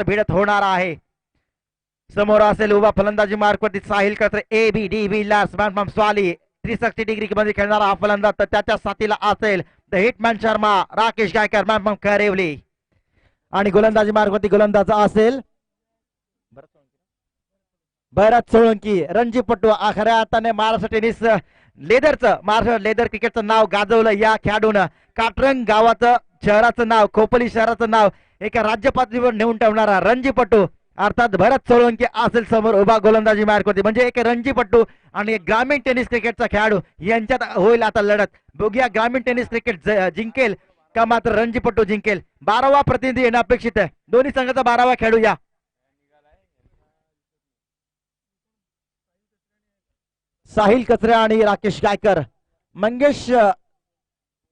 भिडत होणार आहे. समोर असेल उभा फलंदाजी मार्कवरती Sahil Katre A B D Villiers man Swali 360 degree मध्ये खेळणारा हा फलंदाज, तर त्याच्या साथीला असेल the hitman Sharma Rakesh Gaikar man Karewali. आणि गोलंदाजी मार्कवरती गोलंदाज असेल भरत सोळंकी रणजीपटू. खऱ्या अर्थाने महाराष्ट्र टेनिस महाराष्ट्र लेदर क्रिकेटचं नाव गाजवलं या खेळाडूनं. काटरंग गावाचं शहराचं नाव, खोपोली शहराचं नाव एका राज्य पातळीवर नेऊन ठेवणारा रणजीपटू अर्थात भरत सोळंकी असेल समोर उभा गोलंदाजी मार्कवरती. म्हणजे एक रणजीपटू आणि एक ग्रामीण टेनिस क्रिकेटचा खेळाडू यांच्यात होईल आता लढत. बघूया ग्रामीण टेनिस क्रिकेट जिंकेल का मात्र रणजीपटू जिंकेल. 12वा प्रतिनिधी येणं अपेक्षित आहे. दोन्ही संघाचा 12वा खेळू या. साहिल कचरे आणि राकेश गायकर. मंगेश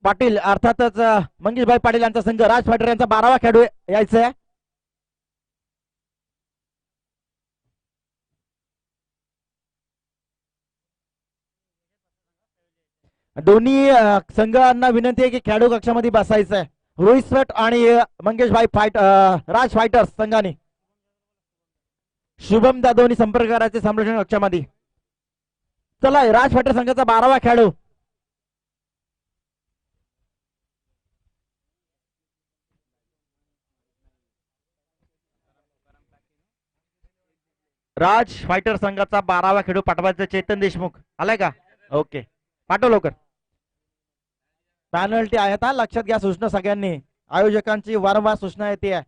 पाटील अर्थातच मंगेशभाई पाटील यांचा संघ राज फायटर यांचा 12वा खेळाडू यायचा आहे. दोन्ही संघांना विनंती आहे की खेळाडू कक्षामध्ये बसायचं आहे. रोहित शेट आणि मंगेशभाई राज फायटर्स संघाने शुभम दोन्ही संपर्क करायचे संरक्षण कक्षामध्ये. चला राज फायटर संघाचा 12वा खेळाडू राज फायटर संघाचा 12वा खेळाडू पाठवायचा. चेतन देशमुख आलाय का? ओके पाठव लवकर. पॅनल्टी आहेत हा, लक्षात घ्या सूचना सगळ्यांनी. आयोजकांची वारंवार सूचना येते.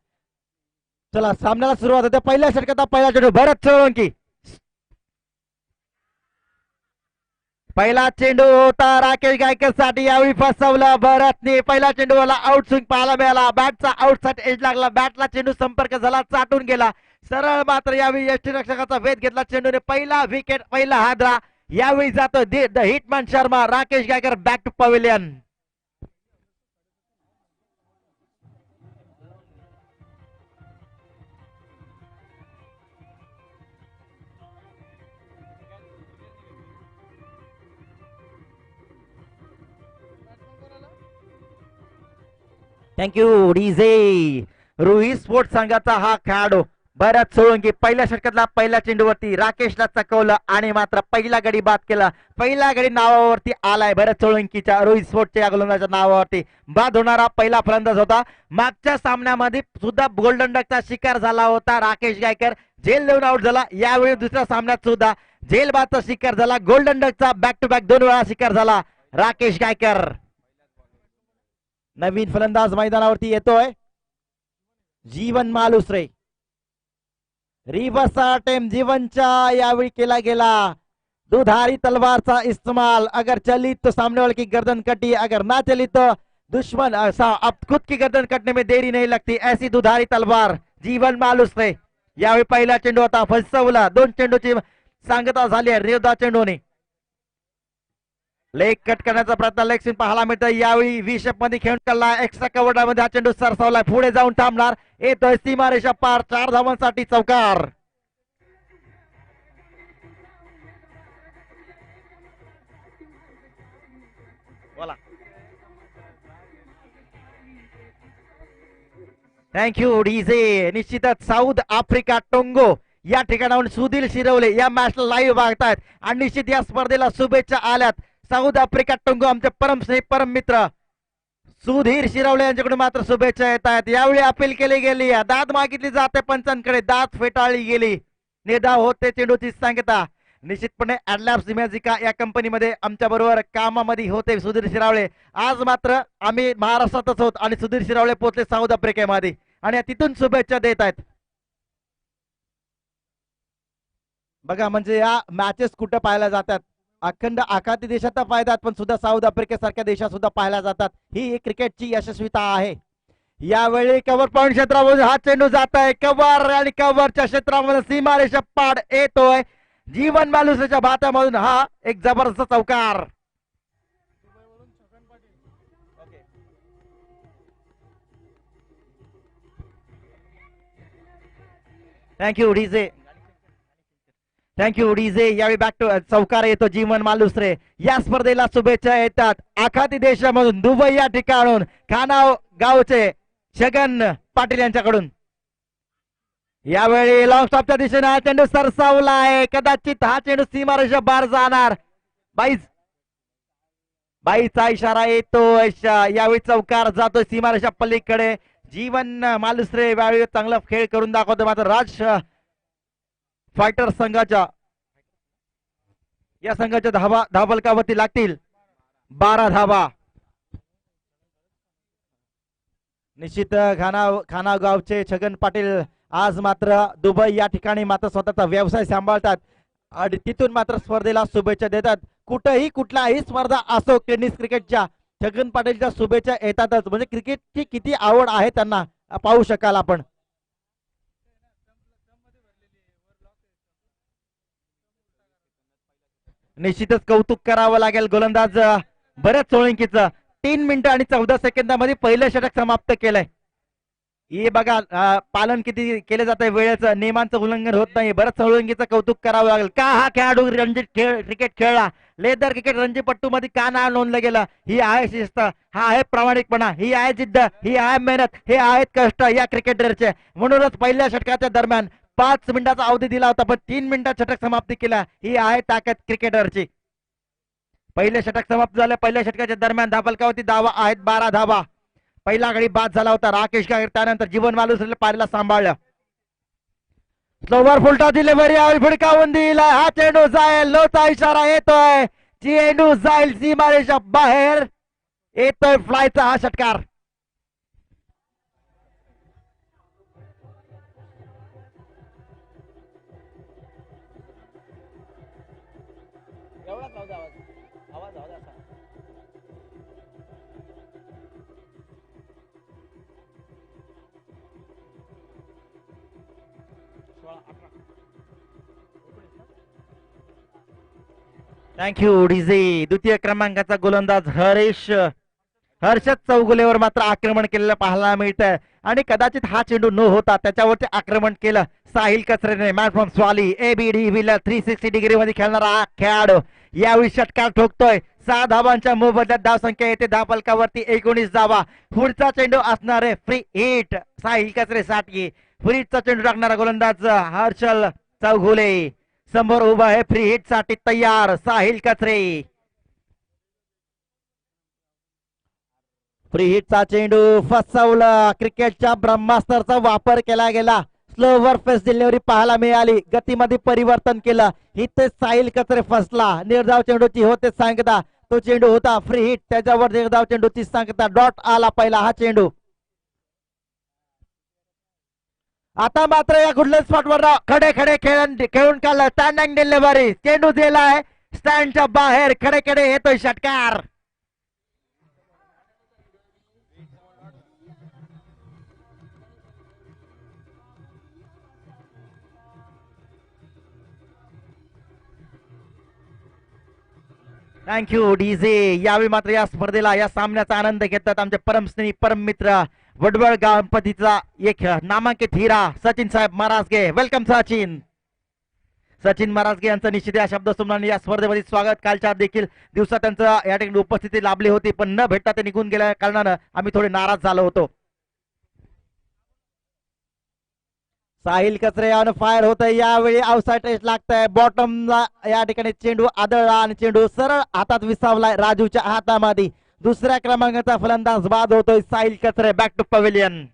चला सामन्याला सुरुवात होते. पहिल्या षटकाचा पहिला चेंडू भरत सोळंकी. पहिला चेंडू होता राकेश गायकर साठी, यावेळी फसवलं भरतने. पहिला चेंडूला आउट स्विंग पाहायला मिळाला. बॅटचा आउटसाइड एज लागला. बॅटला चेंडू संपर्क झाला, चाटून गेला सरळ. मात्र यावेळी यष्टीरक्षकाचा वेध घेतला चेंडूने. पहिला विकेट, पहिला हादरा. यावेळी जातो the hitman Sharma Rakesh Gaykar back to pavilion. Thank you DJ. Rohit sports संघाचा हा खेळाडू भरत सोळंकी पहिल्या षटकातला पहिल्या चेंडूवरती राकेशला चकवलं आणि मात्र पहिला गडी बाद केला. पहिला गडी नावावरती आलाय भरत सोळंकीच्या रोहित स्पोर्ट्सच्या या गोलंदाजाच्या नावावरती. बाद होणारा पहिला फलंदाज होता. मागच्या सामन्यामध्ये सुद्धा गोल्डन डकचा शिकार झाला होता राकेश गायकर, झेल देऊन आउट झाला. यावेळी दुसऱ्या सामन्यात सुद्धा झेल बादचा शिकार झाला. गोल्डन डकचा बॅक टू बॅक 2 वेळा शिकार झाला राकेश गायकर. नवीन फलंदाज मैदानावरती येतोय जीवन मालुसरे. रिवर्स अटेम्प्ट जीवनच्या यावेळी केला गेला. दुधारी तलवारचा इस्तेमाल. अगर चली तो सामने वाले की गर्दन कटी, अगर ना चली तो दुश्मन अब खुद की गर्दन कटने में देरी नहीं लगती, ऐसी दुधारी तलवार जीवन मालुसरे. यावेळी पहिला चेंडू होता, फसवला. 2 चेंडूची सांगता झाली आहे रेवदा चेंडूने. लेग कट करण्याचा प्रयत्न लेग स्पिन पाहायला मिळतं. यावेळी विशेप मध्ये खेळून चालला. एक्स्ट्रा कव्हर मध्ये हा चेंडू सरसावलाय. पुढे जाऊन थांबणार. येतोय सीमारेषा पार. 4 धावांसाठी चौकार. बोला. Thank you DJ. निश्चितच साऊथ आफ्रिका टोंगो या ठिकाणाहून सुधीर शिरवले या मॅचला लाईव्ह बघतायत आणि निश्चित या स्पर्धेला शुभेच्छा आल्यात. साऊथ आफ्रिका टोंगो आमचे परम स्नेही परम मित्र सुधीर शिरवले यांच्याकडून मात्र शुभेच्छा येत आहेत. यावेळी अपील केली गेली, दाद मागितली जाते पंचांकडे, दाद फेटाळली गेली. निर्धाव होते चेंडूची सांगता. निश्चितपणे ॲडलॅब्स इमॅजिका या कंपनीमध्ये आमच्या बरोबर कामामध्ये होते सुधीर शिरावळे. आज मात्र आम्ही महाराष्ट्रातच आहोत आणि सुधीर शिरावळे पोहोचले साऊथ आफ्रिकेमध्ये आणि तिथून शुभेच्छा देत आहेत. बघा म्हणजे या मॅचेस कुठं पाहायला जातात. अखंड आखाती देशात फायदा पण सुद्धा साऊथ आफ्रिकेसारख्या देशात सुद्धा पाहायला जातात. ही एक क्रिकेटची यशस्वीता आहे. यावेळी कव्हर पॉईंट क्षेत्रामध्ये हा चेंडू जात आहे. कव्हर आणि कव्हरच्या क्षेत्रामध्ये सीमारेषा पाड येतोय. जीवन मालुसरेच्या भात्यामधून हा एक जबरदस्त चौकार. Thank you DJ. Thank you DJ. यावेळी बॅक टू चौकार येतो जीवन मालुसरे. या स्पर्धेला शुभेच्छा येतात आखाती देशामधून दुबई या ठिकाणून खानाव गावचे छगन पाटील यांच्याकडून. यावेळी लॉंग स्टॉपच्या दिशेने हा चेंडू सरसावलाय, कदाचित हा चेंडू सीमारेषा बाहेर जाणार. बाईस बाईचा इशारा येतोय, यावेळी चौकार जातोय सीमारेषा पलीकडे. जीवन मालुसरे यावेळी चांगला खेळ करून दाखवतो, मात्र राज फायटर संघाच्या या संघाच्या धावफलकावरती लागतील 12 धावा. निश्चित खाना गावचे छगन पाटील आज मात्र दुबई या ठिकाणी मात्र स्वतःचा व्यवसाय सांभाळतात आणि तिथून मात्र स्पर्धेला शुभेच्छा देतात. कुठेही कुठलाही स्पर्धा असो टेनिस क्रिकेटच्या, छगन पाटीलच्या शुभेच्छा येतातच. म्हणजे क्रिकेटची किती आवड आहे त्यांना पाहू शकाल आपण. निश्चितच कौतुक करावं लागेल गोलंदाज बऱ्याच सोळंकीचं. 3 मिनिटं आणि 14 सेकंदामध्ये पहिलं षटक समाप्त केलंय. हे बघा पालन किती केले जात आहे वेळेचं, नियमांचं उल्लंघन होत नाही. बरंच सोळंकीचं कौतुक करावं लागेल. का हा खेळाडू रणजी क्रिकेट खेळला, लेदर क्रिकेट रणजी मध्ये का नाव नोंदलं गेलं? ही आहे शिस्त, हा आहे प्रामाणिकपणा, ही आहे जिद्द, ही आहे मेहनत, हे आहेत कष्ट या क्रिकेटरचे. म्हणूनच पहिल्या षटकाच्या दरम्यान 5 मिनिटाचा अवधी दिला होता, पण 3 मिनिटात षटक समाप्ती केला. ही आहे ताकद क्रिकेटरची. पहिले षटक समाप्त झालं. पहिल्या षटकाच्या दरम्यान धावफलकावरती धावा आहेत 12 धावा. पहिला गडी बाद झाला होता राकेश गायकर, त्यानंतर जीवन मालुसरे पारीला सांभाळलं. स्लोवर फुलटा डिलिव्हरी फुडकावून दिला, हा चेंडू जाईल, लोचा इशारा येतोय, चेंडू जाईल सीमारेषा बाहेर. येतोय फ्लायचा हा षटकार. Thank you DJ. द्वितीय क्रमांकाचा गोलंदाज हर्षद चौगुलेवर मात्र आक्रमण केलेलं पाहायला मिळतंय आणि कदाचित हा चेंडू न होता त्याच्यावरती आक्रमण केलं साहिल कचरेने. Man from Swali ABD Villiers 360 degree मध्ये खेळणारा हा खेळाडू यावेळी षटकार ठोकतोय. 6 धावांच्या मोबदल्यात धावसंख्या येते धावफलकावरती 19 धावा. पुढचा चेंडू असणारे फ्री हिट साहिल कचरेसाठी. फ्री हिटचा चेंडू टाकणारा गोलंदाज हर्षल चौगुले समोर उभा आहे. फ्री हिट साठी तयार साहिल कचरे. फ्री हिटचा चेंडू फसवला. क्रिकेटच्या ब्रह्मास्त्राचा वापर केला गेला. स्लोवर फेस डिलिव्हरी पाहायला मिळाली, गतीमध्ये परिवर्तन केलं, इथे साहिल कचरे फसला. निर्धाव चेंडूची होते सांगता, तो चेंडू होता फ्री हिट, त्याच्यावर निर्धाव चेंडूची सांगता. डॉट आला पहिला हा चेंडू. आता मात्र या गुडलंड स्पॉटवर खडे खडे खेळून काढलं. स्टँडिंग डिलिव्हरी, चेंडू दिलाय स्टँडच्या बाहेर, खडे खडे येतोय षटकार. Thank you DJ. यावेळी मात्र या स्पर्धेला या सामन्याचा आनंद घेतात आमचे परमस्नेही परम मित्र वडवळ गणपतीचा एक नामांकित हिरा सचिन साहेब महाराजगे. वेलकम सचिन. सचिन महाराजगे यांचं निश्चित या शब्दसुमनाने या स्पर्धेमध्ये स्वागत. कालच्या देखील दिवसात त्यांचं या ठिकाणी उपस्थिती लाभली होती, पण न भेटता ते निघून गेल्या कारणानं आम्ही थोडे नाराज झालो होतो. साहिल कचरे ऑन फायर होत यावेळी आउटसाइड टेस्ट लागतंय. बॉटमला या ठिकाणी चेंडू आदळला आणि चेंडू सरळ हातात विसावलाय राजूच्या हातामध्ये. दुसऱ्या क्रमांकाचा फलंदाज बाद होतोय Sahil Kachre. Back to pavilion.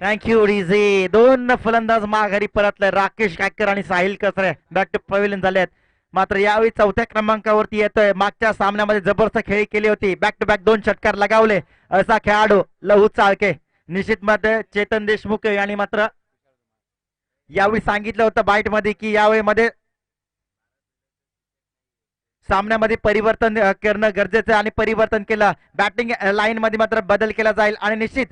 Thank you DJ. 2 फलंदाज माघारी परतले, राकेश गायकर आणि Sahil Kachre back to pavilion झाले आहेत. मात्र यावेळी 4थ्या क्रमांकावरती येतोय. मागच्या सामन्यामध्ये जबरदस्त खेळी केली होती, बॅक टू बॅक 2 षटकार लगावले असा खेळाडू लहू चाळके. निश्चित मध्ये चेतन देशमुख यांनी मात्र यावेळी सांगितलं होतं बाईट मध्ये की यावेळी मध्ये सामन्यामध्ये परिवर्तन करणं गरजेचं आहे आणि परिवर्तन केलं. बॅटिंग लाईन मध्ये मात्र बदल केला जाईल आणि निश्चित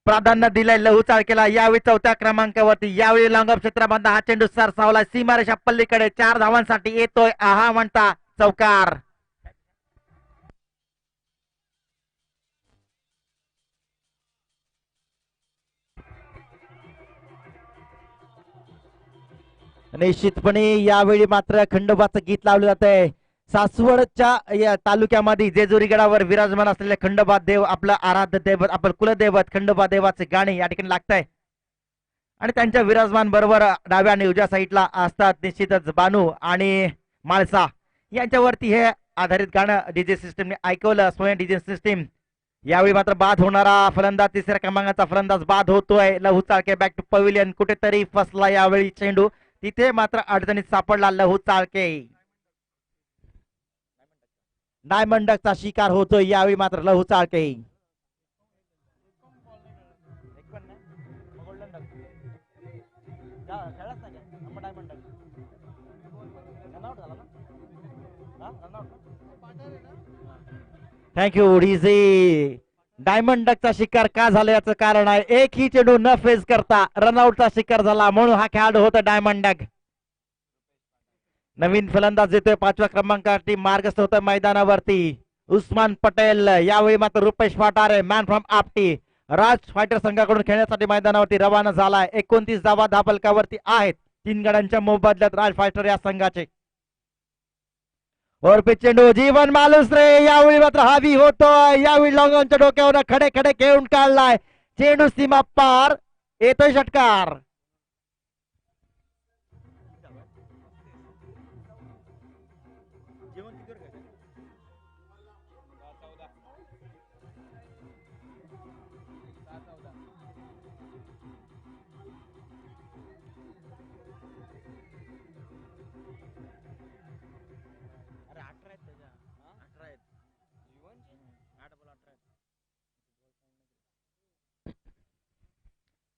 प्राधान्य दिलंय लहू चाळकेला. यावेळी चौथ्या क्रमांकावरती, यावेळी लॉंग क्षेत्रामधला हा चेंडू सरसावला सीमारेषा पल्लीकडे. 4 धावांसाठी येतोय आहा म्हणता चौकार. निश्चितपणे यावेळी मात्र खंडोबाचं गीत लावलं जात आहे. सासवडच्या या तालुक्यामध्ये जेजुरी गडावर विराजमान असलेले खंडोबा देव, आपलं आराध्य दैवत, आपलं कुलदैवत खंडोबा देवाचे गाणे या ठिकाणी लागत आहे. आणि त्यांच्या विराजमान बरोबर डाव्या आणि उजव्या साईडला असतात निश्चितच बानू आणि माळसा यांच्यावरती हे आधारित गाणं डीजे सिस्टीमने ऐकवलं. स्वयं डीजे सिस्टीम. यावेळी मात्र बाद होणारा फलंदाज, तिसऱ्या क्रमांकाचा फलंदाज बाद होतोय. लहू चाळके बॅक टू पवेलियन. कुठेतरी फसला यावेळी चेंडू, तिथे मात्र अडचणीत सापडला लहू चाळके. डायमंडचा शिकार होतोय यावेळी मात्र Lahu Chalke. Thank you DJ. Diamond डकचा शिकार का झाला याचं कारण आहे, एकही चेंडू न फेस करता रनआउटचा शिकार झाला, म्हणून हा खेळाडू होता डायमंड डक. नवीन फलंदाज येतोय 5व्या क्रमांकावरती, मार्गस्थ होतोय मैदानावरती उस्मान पटेल. यावेळी मात्र Rupesh Phatare man from Apti Raj Fighter संघाकडून खेळण्यासाठी मैदानावरती रवाना झालाय. 29 धावा धापलकावरती आहेत. 3 गड्यांच्या मोबदल्यात राज फायटर या संघाचे. वरपी चेंडू जीवन मालुसरे यावेळी मात्र हावी होतोय. यावेळी लॉंगॉनच्या डोक्यावर खडे खडे खेळून काढलाय. चेंडू सीमा पार, येतोय षटकार.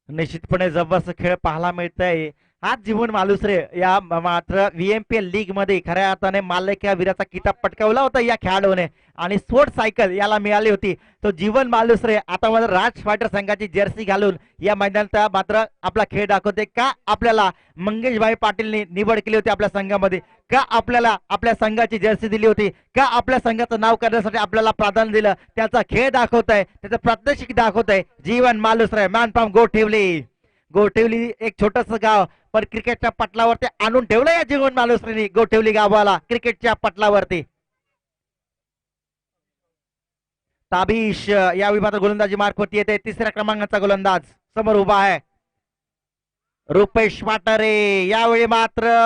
निश्चितपणे जबरदस्त खेळ पाहायला मिळतंय. हाच जीवन मालुसरे या मात्र VMPL लीग मध्ये खऱ्या अर्थाने मालक वीराचा किताब पटकावला होता या खेळाडूने आणि स्पोर्ट सायकल याला मिळाली होती. तो जीवन मालुसरे आता मात्र राज फायटर संघाची जर्सी घालून या मैदानात मात्र आपला खेळ दाखवते. का आपल्याला मंगेशभाई पाटीलने निवड केली होती आपल्या संघामध्ये, का आपल्याला आपल्या संघाची जर्सी दिली होती, का आपल्या संघाचं नाव करण्यासाठी आपल्याला प्राधान्य दिलं, त्याचा खेळ दाखवत आहे, त्याचं प्रात्यक्षिक दाखवत आहे जीवन मालुसरे मॅन फ्रॉम गोठेवली. गोठेवली एक छोटस गाव, पण क्रिकेटच्या पटलावरती आणून ठेवलं या जीवन मालुसरेने गोठेवली गावाला क्रिकेटच्या पटलावरती. ताबिश यावेळी मात्र गोलंदाजी मार्फत येते. 3ऱ्या क्रमांकाचा गोलंदाज समोर उभा आहे रुपेश पाटारे. यावेळी मात्र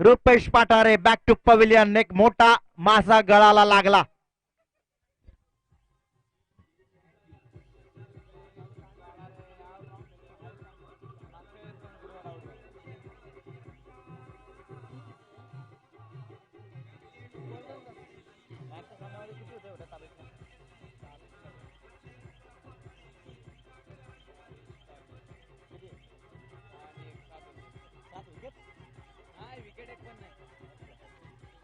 रुपेश पाटारे बॅक टू पवेलियन. एक मोठा मासा गळाला लागला.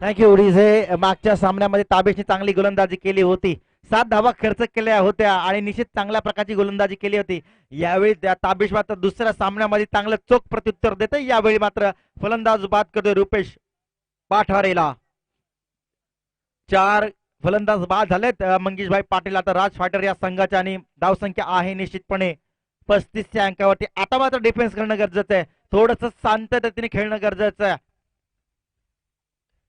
Thank you DJ. मागच्या सामन्यामध्ये ताबेशने चांगली गोलंदाजी केली होती. 7 धावा खर्च केल्या होत्या आणि निश्चित चांगल्या प्रकारची गोलंदाजी केली होती. यावेळी ताबेश मात्र दुसऱ्या सामन्यामध्ये चांगलं चोख प्रत्युत्तर देते. यावेळी मात्र फलंदाज बाद करतोय रुपेश पाठारेला. 4 फलंदाज बाद झालेत मंगेशभाई पाटील आता राज फायटर या संघाच्या आणि धावसंख्या आहे निश्चितपणे 35 अंकावरती. आता मात्र डिफेन्स करणं गरजेचं आहे, थोडस शांततेने खेळणं गरजेचं आहे.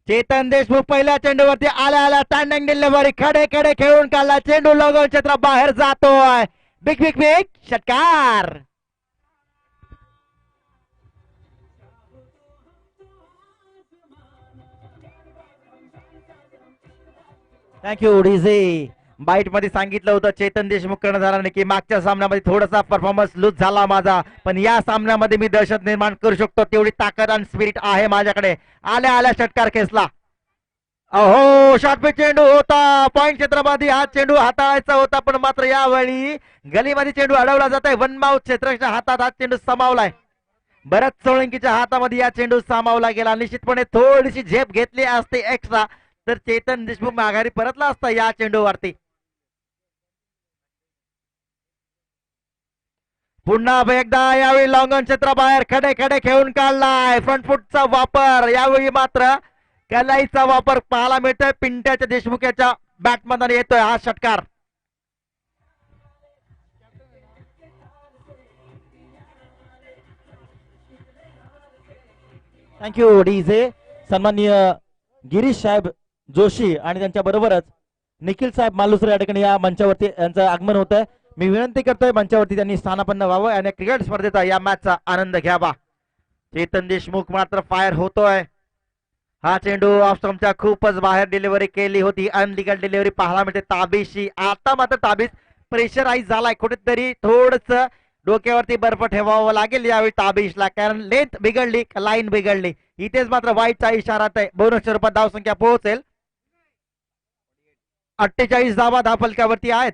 चेतन देशमुख पहिल्या चेंडूवरती आल्या स्टँडिंग डिलिव्हरी खडे खडे खेळून काढला. चेंडू लगोन क्षेत्र बाहेर जातोय. बिग बिग बिग षटकार. Thank you DJ. बाईट मध्ये सांगितलं होतं चेतन देशमुख कर्णधाराने की मागच्या सामन्यामध्ये थोडासा परफॉर्मन्स लूज झाला माझा, पण या सामन्यामध्ये मी दहशत निर्माण करू शकतो तेवढी ताकद आणि स्पिरिट आहे माझ्याकडे. आल्या षटकार खेचला. अहो शॉर्ट चेंडू होता, पॉइंट क्षेत्रामध्ये हा चेंडू हाताळायचा होता, पण मात्र यावेळी गलीमध्ये चेंडू अडवला जात आहे. वन माउथ क्षेत्राच्या हातात हा चेंडू समावलाय. बऱ्याच सोळंकीच्या हातामध्ये या चेंडू सामावला गेला. निश्चितपणे थोडीशी झेप घेतली असते एक्स्ट्रा तर चेतन देशमुख माघारी परतला असता या चेंडूवरती. पुन्हा एकदा यावेळी लॉंगॉन क्षेत्राबाहेर खडे खडे खेळून काढलाय. फ्रंट फुटचा वापर, यावेळी मात्र कलाईचा वापर पाहायला मिळतोय. पिंट्याच्या देशमुख याच्या बॅटमध्ये येतोय हा षटकार. Thank you DJ. सन्माननीय गिरीश साहेब जोशी आणि त्यांच्या बरोबरच निखिल साहेब मालुसरे या ठिकाणी या मंचावरती यांचं आगमन होत आहे. मी विनंती करतोय मंचावरती त्यांनी स्थानापन्न व्हावं आणि क्रिकेट स्पर्धेचा या मॅचचा आनंद घ्यावा. चेतन देशमुख मात्र फायर होतोय. हा चेंडू ऑफ स्टंपच्या खूपच बाहेर डिलिव्हरी केली होती. अनलिगल डिलिव्हरी पाहायला मिळते ताबीशी. आता मात्र ताबीज प्रेशराईज झालाय. कुठेतरी थोडस डोक्यावरती बर्फ ठेवावं लागेल यावेळी ताबीशला, कारण लेंथ बिघडली, लाईन बिघडली. इथेच मात्र वाईटचा इशारा आहे. बोनसच्या रूपात धावसंख्या पोहोचेल. 48 धावा धावफलकावरती आहेत.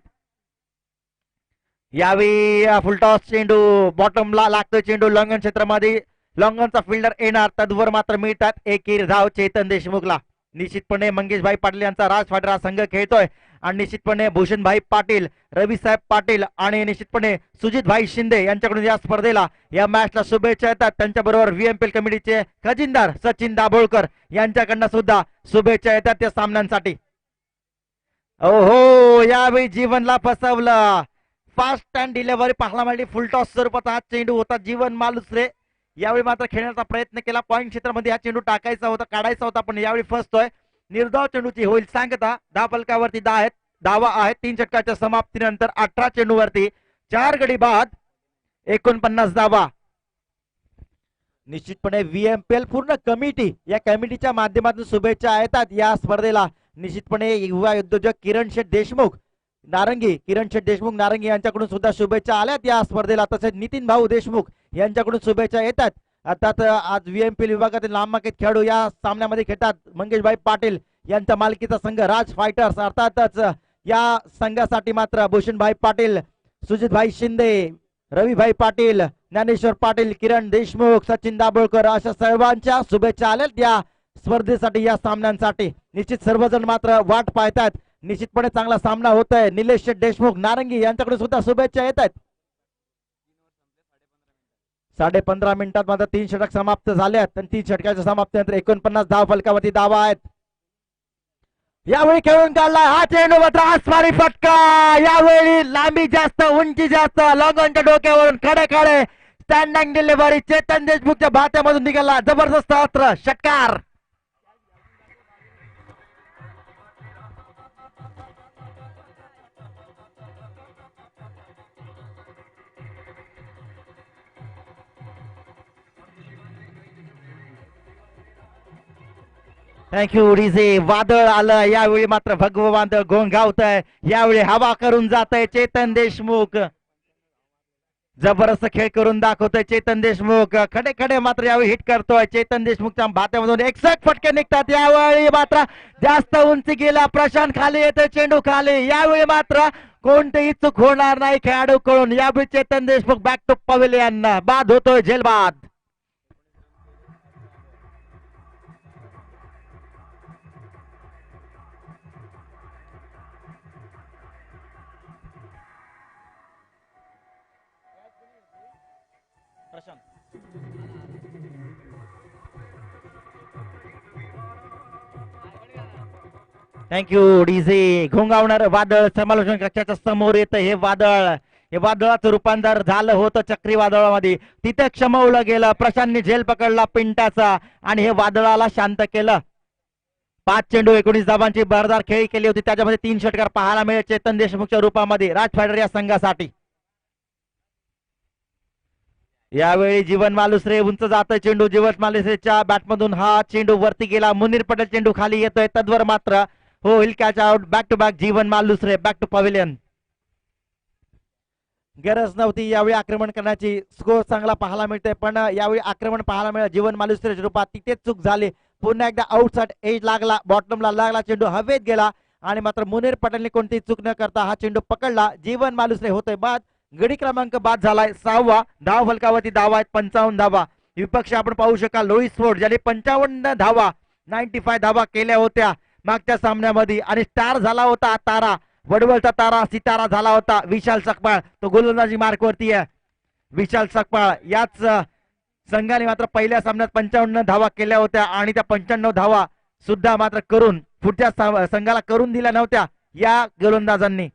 यावेळी फुलटॉस चेंडू बॉटमला लागतोय. चेंडू लॉंगन क्षेत्रामध्ये लॉंगनचा फिल्डर येणार, तद्वर मात्र मिळतात एकेरी धाव चेतन देशमुखला. निश्चितपणे मंगेशभाई पाटील यांचा राज फायटर हा संघ खेळतोय आणि निश्चितपणे भूषणभाई पाटील, रविसाहेब पाटील आणि निश्चितपणे सुजितभाई शिंदे यांच्याकडून या स्पर्धेला, या मॅचला शुभेच्छा येतात. त्यांच्याबरोबर व्हीएमपीएल कमिटीचे खजिनदार सचिन दाभोळकर यांच्याकडनं सुद्धा शुभेच्छा येतात त्या सामन्यांसाठी. ओहो, यावेळी जीवनला फसवलं. फास्ट अँड डिलिव्हरी पाहायला मिळाली. फुलटॉस स्वरूपाचा हा चेंडू होता. जीवन मालुसरे यावेळी मात्र खेळण्याचा प्रयत्न केला. पॉईंट क्षेत्रामध्ये हा चेंडू टाकायचा होता, काढायचा होता, पण यावेळी फसतोय. निर्धाव चेंडूची होईल सांगता. धावफलकावरती 10 धावा आहेत. 3 षटकाच्या समाप्तीनंतर 18 चेंडूवरती 4 गडी बाद, 49 धावा. निश्चितपणे व्हीएमपीएल पूर्ण कमिटी, या कमिटीच्या माध्यमातून शुभेच्छा येतात या स्पर्धेला. निश्चितपणे युवा उद्योजक किरण शेठ देशमुख नारंगी यांच्याकडून सुद्धा शुभेच्छा आल्यात या स्पर्धेला. तसेच नितीन भाऊ देशमुख यांच्याकडून शुभेच्छा येतात. अर्थात आज व्हीएमपीएल विभागातील नामांकित खेळाडू या सामन्यामध्ये खेळतात. मंगेशभाई पाटील यांच्या मालकीचा संघ राज फायटर्स. अर्थातच या संघासाठी मात्र भूषणभाई पाटील, सुजितभाई शिंदे, रविभाई पाटील, ज्ञानेश्वर पाटील, किरण देशमुख, सचिन दाभोळकर अशा सर्वांच्या शुभेच्छा आल्यात या स्पर्धेसाठी, या सामन्यांसाठी. निश्चित सर्वजण मात्र वाट पाहतात. निश्चितपणे चांगला सामना होत आहे. निलेश देशमुख नारंगी यांच्याकडे सुद्धा शुभेच्छा येत आहेत. 15.5 मिनिटात मात्र 3 षटक समाप्त झाल्यात आणि 3 षटकाच्या समाप्तीनंतर 49 धाव फलकावरती धावा आहेत. यावेळी खेळून काढला हा चेंडू, मात्र आसमानी फटका. यावेळी लांबी जास्त, उंची जास्त, लॉंगॉनच्या डोक्यावरून खडे खडे स्टँडिंग डिलिव्हरी चेतन देशमुखच्या भात्यामधून निघाला. जबरदस्त अस्त्र, षटकार. Thank you DJ. वादळ आलं. यावेळी मात्र भगव वादळ घोंघावत आहे. यावेळी हवा करून जात आहे चेतन देशमुख. जबरदस्त खेळ करून दाखवतोय चेतन देशमुख. खडे खडे मात्र यावेळी हिट करतोय चेतन देशमुखच्या भात्यामधून. 61 फटके निघतात. यावेळी मात्र जास्त उंची गेला. प्रशांत खाली येतोय, चेंडू खाली. यावेळी मात्र कोणतेही चूक होणार नाही खेळाडूकडून. यावेळी Chetan Deshmukh back to pavilion. बाद होतोय झेलबाद. Thank you DJ. घोंगावणार वादळ समालोचन कक्षाच्या समोर येतं. हे वादळाचं रूपांतर झालं होतं चक्रीवादळामध्ये. तिथे क्षमवलं गेलं. प्रशांतने झेल पकडला पिंटाचा आणि हे वादळाला शांत केलं. 5 चेंडू 19 धावांची बरदार खेळी केली होती. त्याच्यामध्ये 3 षटकार पाहायला मिळेल चेतन देशमुखच्या रूपामध्ये राज फायटर या संघासाठी. यावेळी जीवन मालुसरे उंच जातोय चेंडू. जीवन मालुसरेच्या बॅटमधून हा चेंडू वरती गेला. मुनीर पटेल चेंडू खाली येतोय. तद्वर मात्र होईल catch out. Back to back Jeevan Malusare, back to pavilion. गरज नव्हती यावेळी आक्रमण करण्याची. स्कोर चांगला पाहायला मिळतोय, पण यावेळी आक्रमण पाहायला मिळालं जीवन मालुसरेच्या रूपात. तिथेच चूक झाली. पुन्हा एकदा आउटसाइड एज लागला, बॉटमला लागला, चेंडू हवेत गेला आणि मात्र मुनीर पटेलने कोणतीही चूक न करता हा चेंडू पकडला. जीवन मालुसरे होतोय बाद. गडी क्रमांक बाद झालाय 6वा. धाव फलकावरती धावा आहेत 55 धावा. विपक्ष आपण पाहू शकाल लोईस फोर्ड, ज्याने 55 धावा 95 धावा केल्या होत्या मागच्या सामन्यामध्ये आणि स्टार झाला होता तारा, वडवलचा तारा सितारा झाला होता विशाल सकपाळ. तो गोलंदाजी मार्कवरती आहे. विशाल सकपाळ याच संघाने मात्र पहिल्या सामन्यात 55 धावा केल्या होत्या आणि त्या 95 धावा सुद्धा मात्र करून पुढच्या संघाला करून दिल्या नव्हत्या या गोलंदाजांनी.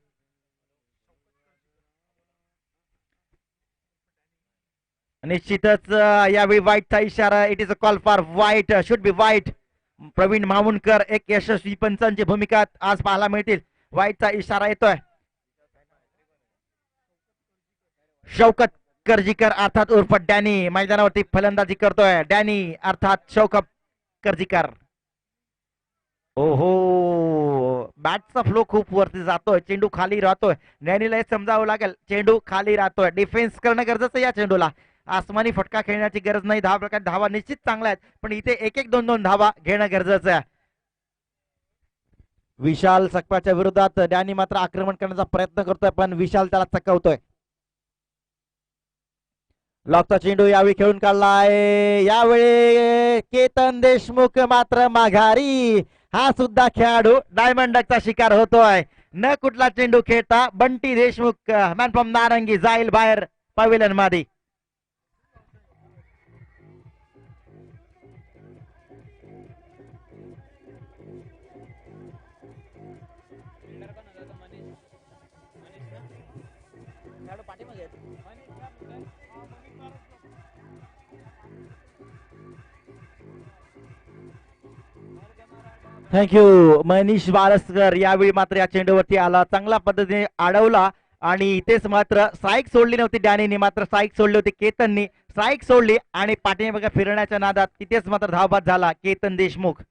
निश्चितच यावेळी व्हाईटचा इशारा. It is a call for wide, should be wide. Pravin Mamunkar एक यशस्वी पंचांची भूमिका आज पाहायला मिळतील. व्हाईटचा इशारा येतोय. शौकत कर्जीकर अर्थात उर्फ डॅनी मैदानावरती फलंदाजी करतोय. डॅनी अर्थात शौकत कर्जीकर. ओहो, बॅटचा फ्लो खूप वरती जातोय, चेंडू खाली राहतोय. डॅनीला हे समजावं लागेल, चेंडू खाली राहतोय. डिफेन्स करणं गरजेचं या चेंडूला. आसमानी फटका खेळण्याची गरज नाही. धावा निश्चित चांगल्या आहेत, पण इथे एक एक दोन दोन धावा घेणं गरजेचं आहे. विशाल सकपाच्या विरोधात डॅनी मात्र आक्रमण करण्याचा प्रयत्न करतोय, पण विशाल त्याला चकवतोय. लॉकचा चेंडू यावेळी खेळून काढलाय. यावेळी केतन देशमुख मात्र माघारी. हा सुद्धा खेळाडू डायमंड डकचा शिकार होतोय. न कुठला चेंडू खेळता बंटी देशमुख मॅन फ्रॉम नारंगी जाईल बाहेर पवेलियन मध्ये. थँक्यू मनीष वारसकर. यावेळी मात्र या चेंडूवरती आला, चांगल्या पद्धतीने अडवला आणि इथेच मात्र स्ट्राईक सोडली नव्हती. डॅनीने मात्र स्ट्राईक सोडली होती. केतननी स्ट्राईक सोडली आणि पाठीमागे फिरण्याच्या नादात तिथेच मात्र धावबाद झाला केतन देशमुख.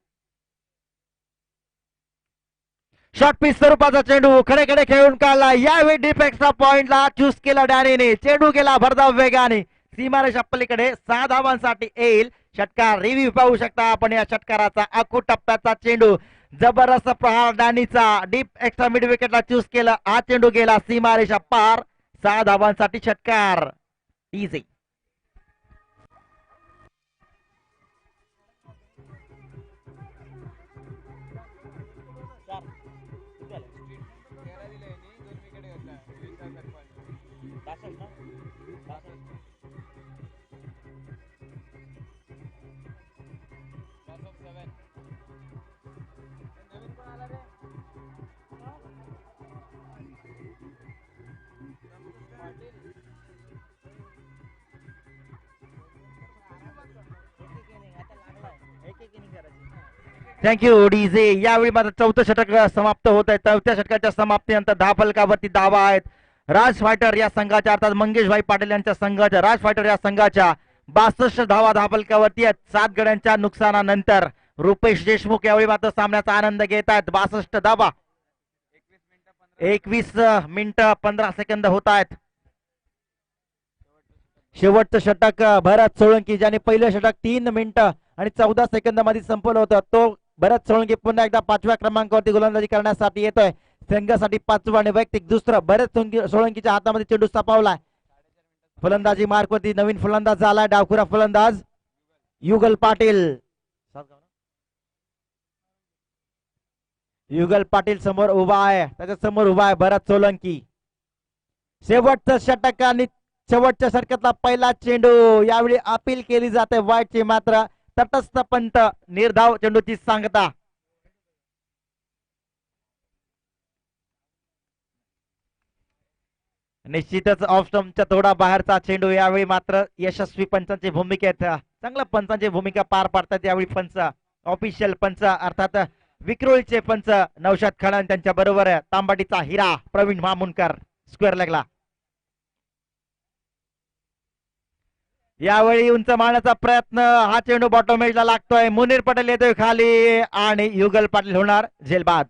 शॉर्ट पिच स्वरूपाचा चेंडू खडे खेळून काढला. यावेळी डीप एक्स्ट्रा पॉइंटला चूज केला डॅनीने. चेंडू गेला भरधाव वेगाने सीमारेषा पलीकडे. 6 धावांसाठी येईल षटकार. रिव्ह्यू पाहू शकता आपण या षटकाराचा. अकू टप्प्याचा चेंडू, जबरदस्त प्रहार डॅनीचा. डीप एक्स्ट्रा मिड विकेटला चूज केला. हा चेंडू गेला सीमारेषा पार. 6 धावांसाठी षटकार. इझी. Thank you DJ. यावेळी मात्र 4थं षटक समाप्त होत आहे. 4थ्या षटकाच्या समाप्तीनंतर धावफलकावरती धावा आहेत राज फायटर या संघाच्या, अर्थात मंगेशभाई पाटील यांच्या संघाच्या. राज फायटर या संघाच्या 62 धावा धावफलकावरती आहेत 7 गड्यांच्या नुकसानानंतर. रुपेश देशमुख यावेळी मात्र सामन्याचा आनंद घेत आहेत. 62 धावा 21 मिनिटं 15 सेकंद होत आहेत. शेवटचं षटक भरत सोळंकी, ज्याने पहिलं षटक 3 मिनिटं आणि 14 सेकंद मध्ये संपवलं होतं. तो भरत सोळंकी पुन्हा एकदा 5व्या क्रमांकावरती गोलंदाजी करण्यासाठी येतोय. संघासाठी 5वं आणि वैयक्तिक 2रं. भरत सोळंकीच्या हातामध्ये चेंडू सापावलाय. फलंदाजी मार्कवरती नवीन फलंदाज झालाय, डावखुरा फलंदाज युगल पाटील. युगल पाटील समोर उभा आहे, त्याच्या समोर उभा आहे भरत सोळंकी. शेवटचं षटक आणि शेवटच्या षटकातला पहिला चेंडू. यावेळी अपील केली जाते वाईटची, मात्र तटस्थ पंत निर्धाव चेंडूची सांगता. निश्चितच ऑफ स्टंपच्या थोडा बाहेरचा चेंडू. यावेळी मात्र यशस्वी पंचांची भूमिकेत चांगल्या पंचांची भूमिका पार पाडतात यावेळी पंच. ऑफिशियल पंच अर्थात विक्रोळीचे पंच नौशाद खणन, त्यांच्या बरोबर तांबाटीचा हिरा प्रवीण मामुनकर स्क्वेअर लेगला. यावेळी उंच मारण्याचा प्रयत्न. हा चेंडू बॉटम एजला लागतोय. मुनीर पटेल येतोय खाली आणि युगल पाटील होणार झेलबाद.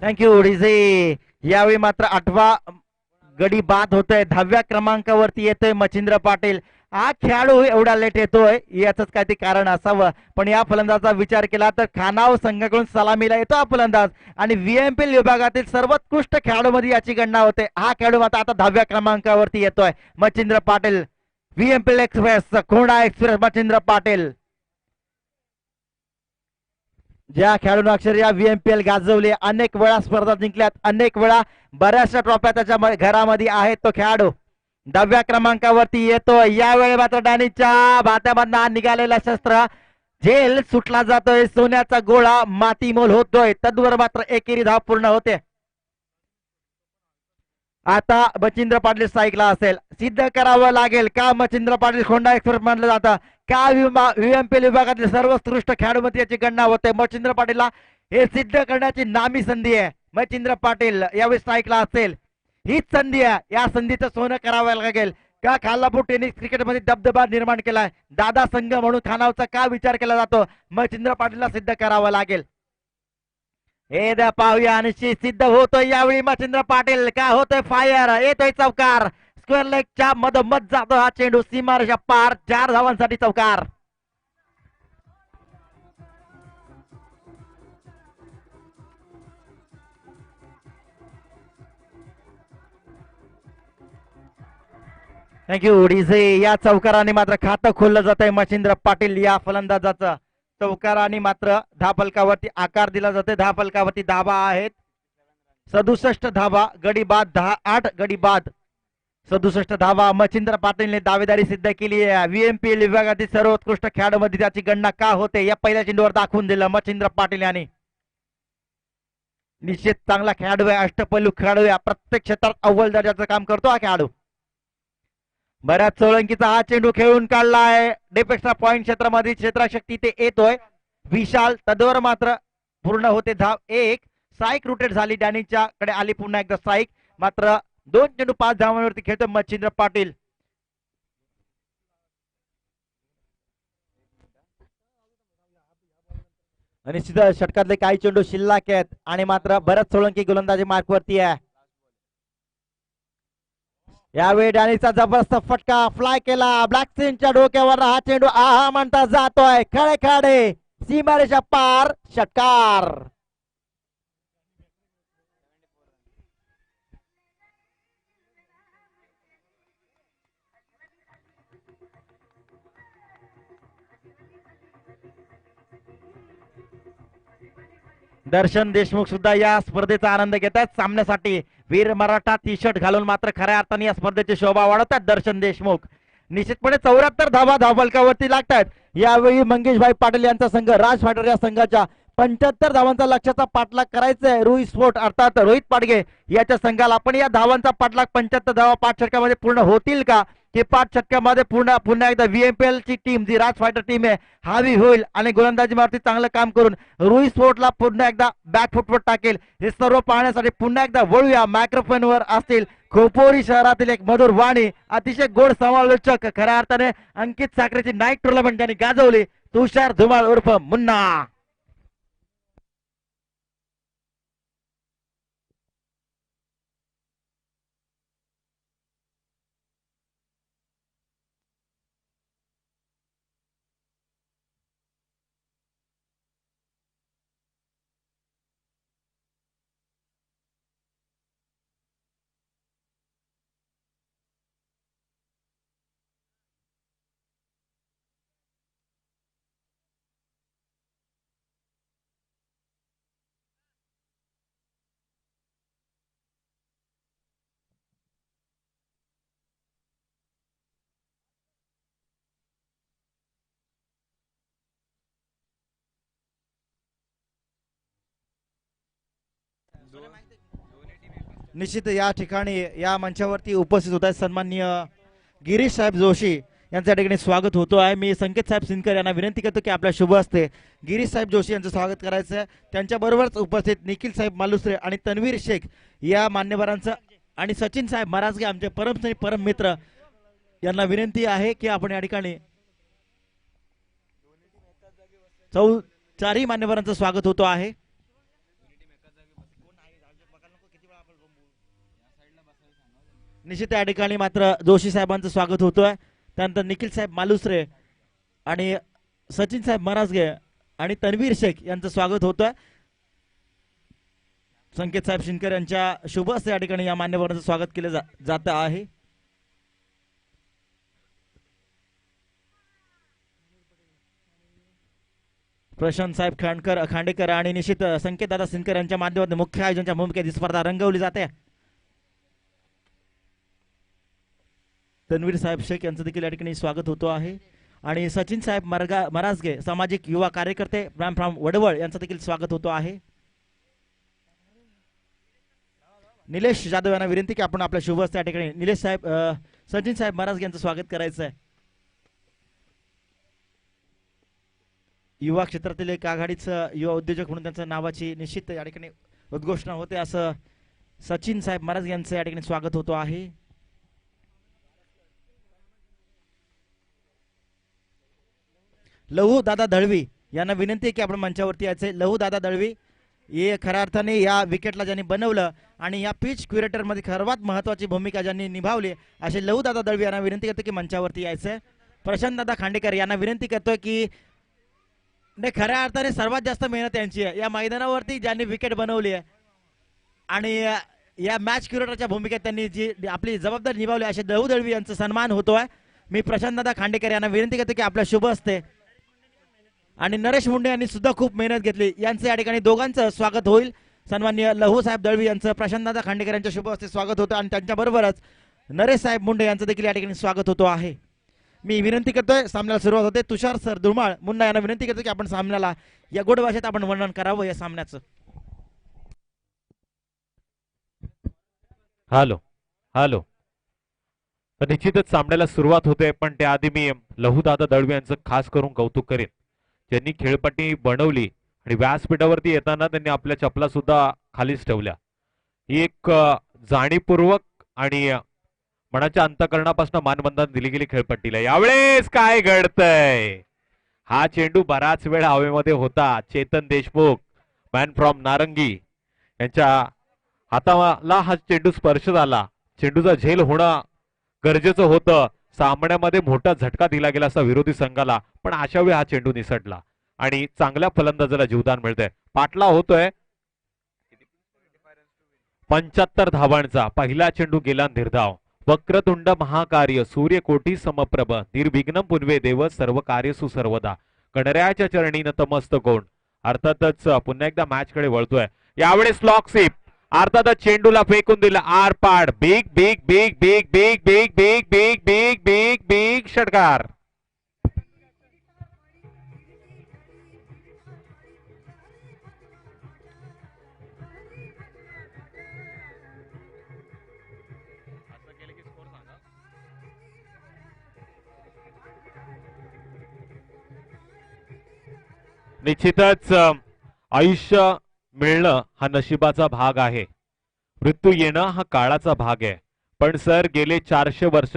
Thank you DJ. यावेळी मात्र 8वा गडी बाद होतोय. 10व्या क्रमांकावरती येतोय मच्छिंद्र पाटील. हा खेळाडू एवढा लेट येतोय याच काय ते कारण असावं, पण या फलंदाजाचा विचार केला तर खानाव संघाकडून सलामीला येतो हा फलंदाज आणि व्हीएमपीएल विभागातील सर्वोत्कृष्ट खेळाडूमध्ये याची गणना होते. हा खेळाडू आता 10व्या क्रमांकावरती येतोय. Machhindra Patil, VMPL express, Khoda express, Machhindra Patil. ज्या खेळाडूंना अक्षरशः व्हीएमपीएल गाजवले, अनेक वेळा स्पर्धा जिंकल्यात, अनेक वेळा बऱ्याचशा ट्रॉफ्या त्याच्या घरामध्ये आहेत, तो खेळाडू 10व्या क्रमांकावरती येतो. यावेळी मात्र डॅनीच्या भात्यामधनं निघालेला शस्त्र झेल सुटला जातोय. सोन्याचा गोळा मातीमोल होतोय. तद्वर मात्र एकेरी धाव पूर्ण होते. आता मच्छिंद्र पाटील स्ट्राईकला असेल, सिद्ध करावं लागेल का मच्छिंद्र पाटील खोंडा एक्सप्रेस म्हटलं जातं का व्हीएमपीएल विभागातील सर्वोत्कृष्ट खेळाडूमध्ये याची गणना होते. मच्छिंद्र पाटीलला हे सिद्ध करण्याची नामी संधी आहे. मच्छिंद्र पाटील यावेळी स्ट्राईकला असेल, हीच संधी आहे. या संधीचं सोनं करावं लागेल का खालापूर टेनिस क्रिकेटमध्ये दबदबा निर्माण केलाय, दादा संघ म्हणून खानावचा का विचार केला जातो. मच्छिंद्र पाटीलला सिद्ध करावं लागेल. हे द्या पाहूया आणि सिद्ध होतोय यावेळी मच्छिंद्र पाटील. का होतोय फायर, येतोय चौकार. स्क्वेअर लेगच्या मधोमध जातो हा चेंडू, सीमारेषा पार. 4 धावांसाठी चौकार. Thank you DJ. या चौकाराने मात्र खातं खोललं जात आहे मच्छिंद्र पाटील या फलंदाजाचं. चौकाराने मात्र धाफलकावरती आकार दिला जातोय. धाफलकावरती धाबा आहेत 67 धाबा, गडी बाद 8 गडी बाद 67 धावा. मच्छिंद्र पाटीलने दावेदारी सिद्ध केली आहे. व्हीएमपीएल विभागातील सर्वोत्कृष्ट खेळाडूमध्ये त्याची गणना का होते या पहिल्या चेंडूवर दाखवून दिलं मच्छिंद्र पाटील यांनी. निश्चित चांगला खेळाडू आहे, अष्टपैलू खेळाडू आहे, प्रत्येक क्षेत्रात अव्वल दर्जाचं काम करतो हा खेळाडू. बऱ्याच सोळंकीचा हा चेंडू खेळून काढलाय डेपेक्स्ट्रा पॉइंट क्षेत्रामध्ये. क्षेत्रशक्ती ते येतोय विशाल. तदवर मात्र पूर्ण होते धाव 1. स्ट्राईक रोटेट झाली, डॅनीच्या कडे आली पुन्हा एकदा स्ट्राईक. मात्र 2 चेंडू 5 धावांवरती खेळतोय मच्छिंद्र पाटील. आणि षटकातले काही चेंडू शिल्लक आहेत आणि मात्र बऱ्याच सोळंकी गोलंदाजी मार्कवरती आहे. यावेळी डॅनीचा जबरदस्त फटका फ्लाय केला. ब्लॅकसिनच्या डोक्यावर हा चेंडू आहा म्हणता जातोय. खडे खडे सीमारेषा पार, षटकार. दर्शन देशमुख सुद्धा या स्पर्धेचा आनंद घेतात. सामन्यासाठी वीर मराठा टी शर्ट घालून मात्र खऱ्या अर्थाने या स्पर्धेची शोभा वाढवतात दर्शन देशमुख. निश्चितपणे 74 धावा धावफलकावरती लागतात. यावेळी मंगेशभाई पाटील यांचा संघ राज फायटर या संघाच्या 75 धावांचा लक्ष्याचा पाठलाग करायचा आहे. रोहित स्पोर्ट अर्थात रोहित पाडगे याच्या संघाला. पण या धावांचा पाठलाग 75 धावा 5 षटकामध्ये पूर्ण होतील का, की 5 षटकामध्ये पुन्हा एकदा व्हीएमपीएल ची टीम जी राज फायटर टीम आहे हावी होईल आणि गोलंदाजी मारती चांगलं काम करून रोहित स्पोर्टला पुन्हा एकदा बॅक फुटवर टाकेल. हे सर्व पाहण्यासाठी पुन्हा एकदा वळूया मायक्रोफोनवर असतील खोपोरी शहरातील एक मधुर वाणी, अतिशय गोड समालोचक, खऱ्या अर्थाने अंकित साखरेची नाईट टुर्नामेंट त्यांनी गाजवली, तुषार धुमाळ उर्फ मुन्ना. निश्चित या ठिकाणी या मंचावरती उपस्थित होत आहेत सन्माननीय गिरीश साहेब जोशी यांच्या ठिकाणी स्वागत होतो आहे. मी संकेत साहेब सिनकर यांना विनंती करतो की आपल्या शुभ हस्ते गिरीश साहेब जोशी यांचं स्वागत करायचं आहे. त्यांच्याबरोबरच उपस्थित निखिल साहेब मालुसरे आणि तन्वीर शेख या मान्यवरांचं आणि सचिन साहेब महाराजगे आमचे परम परम मित्र यांना विनंती आहे की आपण या ठिकाणी चारही मान्यवरांचं स्वागत होतो आहे. निश्चित या ठिकाणी मात्र जोशी साहेबांचं स्वागत होतोय. त्यानंतर निखिल साहेब मालुसरे आणि सचिन साहेब मराजगे आणि तन्वीर शेख यांचं स्वागत होतं. संकेत साहेब शिनकर यांच्या शुभ हस्ते या ठिकाणी या मान्यवरांचं स्वागत केलं जात आहे. प्रशांत साहेब खांडेकर आणि निश्चित संकेत दादा सिनकर यांच्या माध्यमातून मुख्य आयोजनाच्या भूमिकेत ही स्पर्धा रंगवली जाते. तन्वीर साहेब शेख यांचं देखील या ठिकाणी स्वागत होतो आहे आणि सचिन साहेब मराजगे सामाजिक युवा कार्यकर्ते फ्रॉम वडवळ यांचं देखील स्वागत होतो आहे. निलेश जाधव यांना विनंती की आपण आपल्या शुभ हस्ते या ठिकाणी निलेश साहेब सचिन साहेब मराजगे यांचं स्वागत करायचं आहे. युवा क्षेत्रातील एक आघाडीचं युवा उद्योजक म्हणून त्यांच्या नावाची निश्चित या ठिकाणी उद्घोषणा होते. असं सचिन साहेब महाराज यांचं या ठिकाणी स्वागत होतो आहे. लहू दादा दळवी यांना विनंती आहे की आपण मंचावरती यायचे. लहू दादा दळवी हे खऱ्या अर्थाने या विकेटला ज्यांनी बनवलं आणि या पिच क्युरेटर मध्ये सर्वात महत्वाची भूमिका ज्यांनी निभावली असे लहू दादा दळवी यांना विनंती करतो की मंचावरती यायचंय. प्रशांत दादा खांडेकर यांना विनंती करतोय की खऱ्या अर्थाने सर्वात जास्त मेहनत यांची आहे या मैदानावरती ज्यांनी विकेट बनवली आहे आणि या मॅच क्युरेटरच्या भूमिकेत त्यांनी जी आपली जबाबदारी निभावली असे लहू दळवी यांचा सन्मान होतोय. मी प्रशांत दादा खांडेकर यांना विनंती करतो की आपल्या शुभ हस्ते आणि नरेश मुंडे यांनी सुद्धा खूप मेहनत घेतली यांचं या ठिकाणी दोघांचं स्वागत होईल. सन्माननीय लहू साहेब दळवी यांचं प्रशांतदादा खांडेकर यांच्या शुभ हस्ते स्वागत होतं आणि त्यांच्याबरोबरच नरेश साहेब मुंडे यांचं देखील या ठिकाणी स्वागत होतो आहे. मी विनंती करतोय सामन्याला सुरुवात होते. तुषार सर दुर्माळ मुन्ना यांना विनंती करतो की आपण सामन्याला या गोड भाषेत आपण वर्णन करावं या सामन्याचं. Hello hello. तर निश्चितच सामन्याला सुरुवात होते पण त्याआधी मी लहूदादा दळवी यांचं खास करून कौतुक करेन. ज्यांनी खेळपट्टी बनवली आणि व्यासपीठावरती येताना त्यांनी आपल्या चपला सुद्धा खालीच ठेवल्या. ही एक जाणीवपूर्वक आणि मनाच्या अंतकरणापासून मानबंधन दिली गेली खेळपट्टीला. यावेळेस काय घडतंय? हा चेंडू बराच वेळ हवेमध्ये होता. चेतन देशमुख मॅन फ्रॉम नारंगी यांच्या हाताला हा चेंडू स्पर्श झाला. चेंडूचा झेल होणं गरजेचं होतं. सामन्यामध्ये मोठा झटका दिला गेला असता विरोधी संघाला पण अशा वेळी हा चेंडू निसटला आणि चांगल्या फलंदाजाला जीवदान मिळतंय. पाटला होतोय 75 धावांचा. पहिला चेंडू गेला निर्धाव. वक्रतुंड महाकार्य सूर्यकोटी समप्रभ निर्विघ्न पुनवे देव सर्व कार्य सुसर्वदा गणरायाच्या चरणी नतमस्तक कोण. अर्थातच पुन्हा एकदा मॅच कडे वळतोय. यावेळेस लॉक स्वीप. अर्थातच चेंडूला फेकून दिला आर पाड. Big big big big big big big big big big big षटकार. निश्चितच आयुष्य मिळणं हा नशिबाचा भाग आहे. मृत्यू येणं हा काळाचा भाग आहे. पण सर गेले 400 वर्ष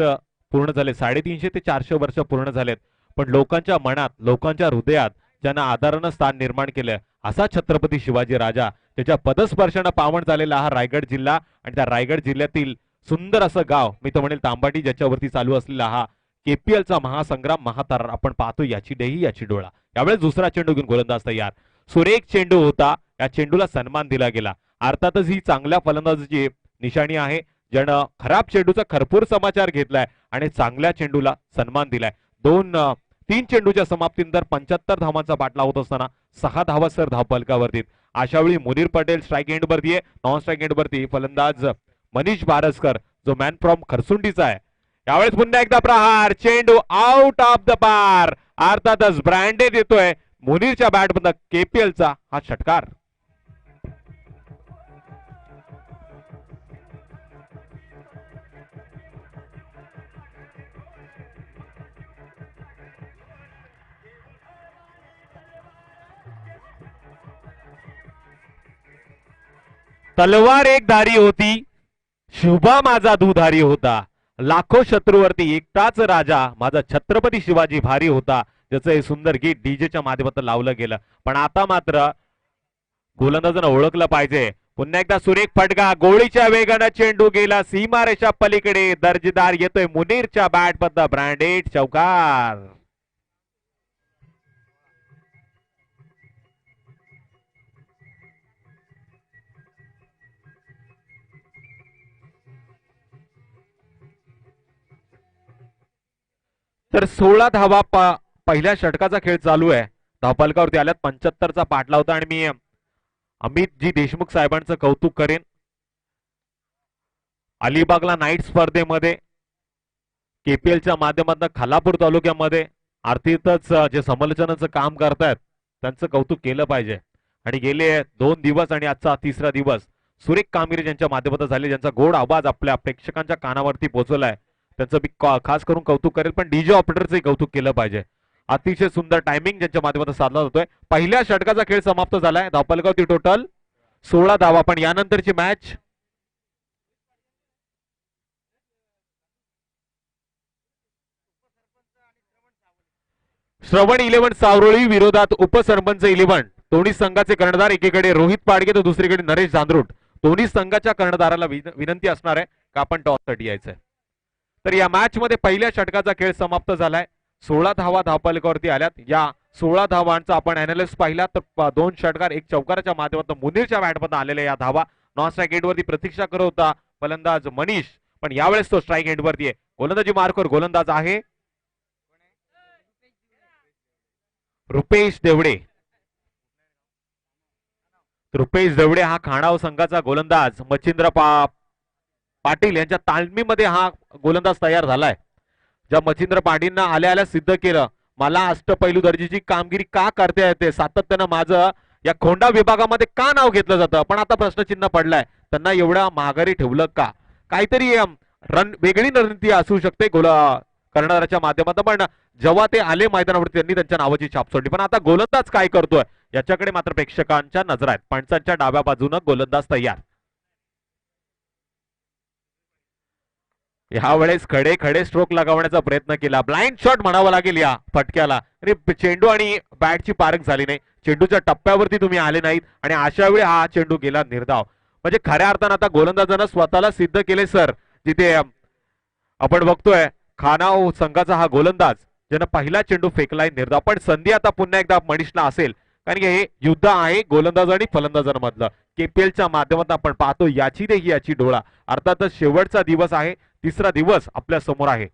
पूर्ण झाले. 350 ते 400 वर्ष पूर्ण झालेत. पण लोकांच्या मनात लोकांच्या हृदयात ज्यांना आदरानं स्थान निर्माण केलंय असा छत्रपती शिवाजी राजा त्याच्या पदस्पर्शानं पावन झालेला हा रायगड जिल्हा आणि त्या रायगड जिल्ह्यातील सुंदर असं गाव मी तो म्हणेल तांबाटी ज्याच्यावरती चालू असलेला हा केपीएलचा महासंग्राम महातारा आपण पाहतो. याची डेही याची डोळा. यावेळेस दुसरा चेंडू घेऊन गोलंदाज तयार. सुरेख चेंडू होता. या चेंडूला सन्मान दिला गेला. अर्थातच ही चांगल्या फलंदाजीची निशाणी आहे ज्यानं खराब चेंडूचा खरपूर समाचार घेतलाय आणि चांगल्या चेंडूला सन्मान दिलाय. 3 चेंडूच्या समाप्तीनंतर 75 धावांचा बाटला होत असताना 6 धावा सर धावफलकावरती. अशा वेळी मुनीर पटेल स्ट्राईक एंडवरती आहे. नॉन स्ट्राईक एंडवरती फलंदाज मनीष बारसकर जो मॅन फ्रॉम खरसुंडीचा आहे. यावेळेस पुन्हा एकदा प्रहार. चेंडू आउट ऑफ द पार. अर्थातच ब्रँडेड येतोय मुनीरच्या बॅटमधून केपीएलचा हा षटकार. तलवार एक धारी होती. शुभा माझा दुधारी होता. लाखो शत्रूवरती एकटाच राजा माझा छत्रपती शिवाजी भारी होता. ज्याचं हे सुंदर गीत डीजेच्या माध्यमातून लावलं गेलं. पण आता मात्र गोलंदाजांना ओळखलं पाहिजे. पुन्हा एकदा सुरेख फटका, गोळीच्या वेगानं चेंडू गेला सीमारेषा पलीकडे, दर्जेदार येतोय मुनीरच्या बॅट मधनं ब्रँडेड चौकार. तर 16 धावा पहिल्या षटकाचा खेळ चालू आहे. धावफलकावरती आल्यात 75चा पाठ लावता आणि मी अमित जी देशमुख साहेबांचं कौतुक करेन. अलिबागला नाईट स्पर्धेमध्ये केपीएलच्या माध्यमातून खालापूर तालुक्यामध्ये अर्थातच जे समालोचनाचं काम करतायत त्यांचं कौतुक केलं पाहिजे. आणि गेले 2 दिवस आणि आजचा 3रा दिवस सुरेख कामगिरी ज्यांच्या माध्यमातून झाली, ज्यांचा गोड आवाज आपल्या प्रेक्षकांच्या कानावरती पोहोचवलाय, त्यांचं मी खास करून कौतुक करेल. पण डीजे ऑपरेटरचंही कौतुक केलं पाहिजे. अतिशय सुंदर टायमिंग ज्यांच्या माध्यमातून साधला जातोय. पहिल्या षटकाचा खेळ समाप्त झालाय. धावफलकावरती टोटल 16 धावा. पण यानंतरची मॅच श्रवण 11 सावरोळी विरोधात उपसरपंच 11. दोन्ही संघाचे कर्णधार, एकीकडे रोहित पाडगे तर दुसरीकडे नरेश जांद्रूट. दोन्ही संघाच्या कर्णधाराला विनंती असणार आहे का आपण टॉससाठी यायचंय. तर या मॅच मध्ये पहिल्या षटकाचा खेळ समाप्त झालाय. 16 धावा धावफलकावरती आल्यात. या 16 धावांचा आपण अनालिस्ट पाहिला तर 2 षटकार 1 चौकाराच्या माध्यमातून मुनीरच्या बॅटमधून आलेल्या या धावा. नॉन स्ट्राईक एंडवरती प्रतीक्षा करत होता फलंदाज मनीष, पण यावेळेस तो स्ट्राईक एंडवरती आहे. गोलंदाजी मार्कवर गोलंदाज आहे रुपेश देवडे. रुपेश देवडे हा खाणाव संघाचा गोलंदाज. मच्छिंद्र पाटील यांच्या तालमीमध्ये हा गोलंदाज तयार झालाय. ज्या मच्छिंद्र पाटीलना आल्या आल्या सिद्ध केलं, मला अष्टपैलू दर्जाची कामगिरी का करता येते, सातत्यानं माझं या खोंडा विभागामध्ये का नाव घेतलं जातं. पण आता प्रश्नचिन्ह पडलाय, त्यांना एवढ्या माघारी ठेवलं का. काहीतरी वेगळी रणनीती असू शकते कर्णधाराच्या माध्यमातून. पण जेव्हा ते आले मैदानावरती त्यांनी त्यांच्या नावाची छाप सोडली. पण आता गोलंदाज काय करतोय याच्याकडे मात्र प्रेक्षकांच्या नजर आहेत. पंचांच्या डाव्या बाजूनं गोलंदाज तयार. यावेळेस खडे खडे स्ट्रोक लगावण्याचा प्रयत्न केला. ब्लाइंड शॉट म्हणावा लागेल या फटक्याला. आणि चेंडू आणि बॅटची पारख झाली नाही. चेंडूच्या टप्प्यावरती तुम्ही आले नाहीत आणि अशा वेळी हा चेंडू गेला निर्धाव. म्हणजे खऱ्या अर्थानं आता गोलंदाजानं स्वतःला सिद्ध केले सर. जिथे आपण बघतोय खानाव संघाचा हा गोलंदाज ज्यानं पहिला चेंडू फेकलाय निर्धाव. पण संधी आता पुन्हा एकदा मनीषला असेल, कारण की हे युद्ध आहे गोलंदाज आणि फलंदाजांमधलं. केपीएलच्या माध्यमातून आपण पाहतो याची देखील याची डोळा. अर्थातच शेवटचा दिवस आहे, 3रा दिवस आपल्या समोर आहे.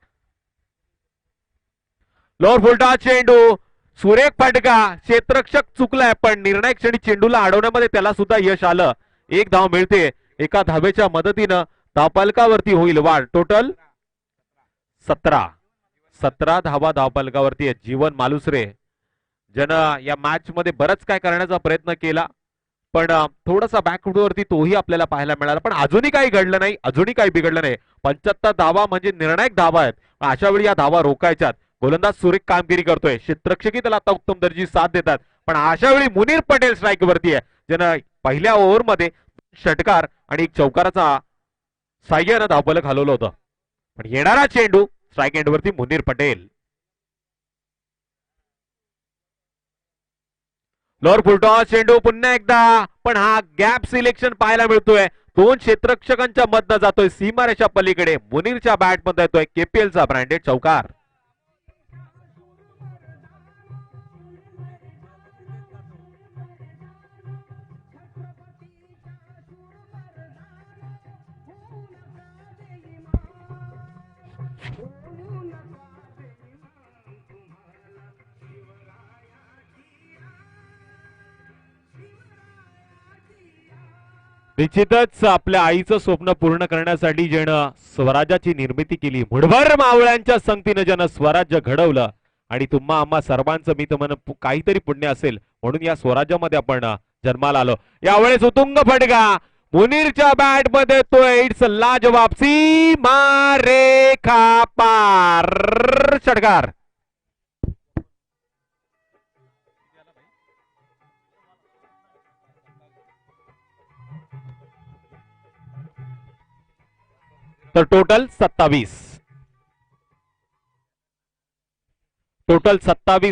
लोअर फुलटा चेंडू, सुरेख फटका, क्षेत्ररक्षक चुकलाय पण निर्णायक क्षणी चेंडूला अडवण्यामध्ये त्याला सुद्धा यश आलं. 1 धाव मिळते. एका धावेच्या मदतीनं धावफलकावरती होईल वाढ. टोटल 17 धावा धावफलकावरती आहेत. जीवन मालुसरे ज्यानं या मॅच मध्ये बरंच काय करण्याचा प्रयत्न केला, पण थोडासा बॅकफुटवरती तोही आपल्याला पाहायला मिळाला. पण अजूनही काही घडलं नाही, अजूनही काही बिघडलं नाही. 75 धावा म्हणजे निर्णायक धावा आहेत. अशा वेळी या धावा रोखायच्यात. गोलंदाज सुरेख कामगिरी करतोय. क्षेत्ररक्षकही त्याला आता उत्तम दर्जाची साथ देतात. पण अशा वेळी मुनीर पटेल स्ट्राईक वरती आहे, ज्यानं पहिल्या ओव्हरमध्ये षटकार आणि 1 चौकाराचा साह्यानं धावफलक हलवलं होतं. पण येणारा चेंडू स्ट्राईक एंडवरती मुनीर पटेल. लोअर फुलटॉस चेंडू पुन्हा एकदा, पण हा गॅप सिलेक्शन पाहायला मिळतोय. 2 क्षेत्ररक्षकांच्या मधनं जातोय सीमारेषा पलीकडे. मुनीरच्या बॅट मध्ये येतोय केपीएलचा ब्रँडेड चौकार. निश्चितच आपल्या आईचं स्वप्न पूर्ण करण्यासाठी ज्यानं स्वराज्याची निर्मिती केली, मुठभर मावळ्यांच्या संगतीनं ज्यानं स्वराज्य घडवलं, आणि तुम्हा आम्हा सर्वांचं मी तर म्हणून काहीतरी पुण्य असेल म्हणून या स्वराज्यामध्ये आपण जन्माला आलो. यावेळेस उतुंग फटका मुनीरच्या बॅट मध्ये तो इट्स लाजवाब सीमा रेखा पार षटकार. तर टोटल 27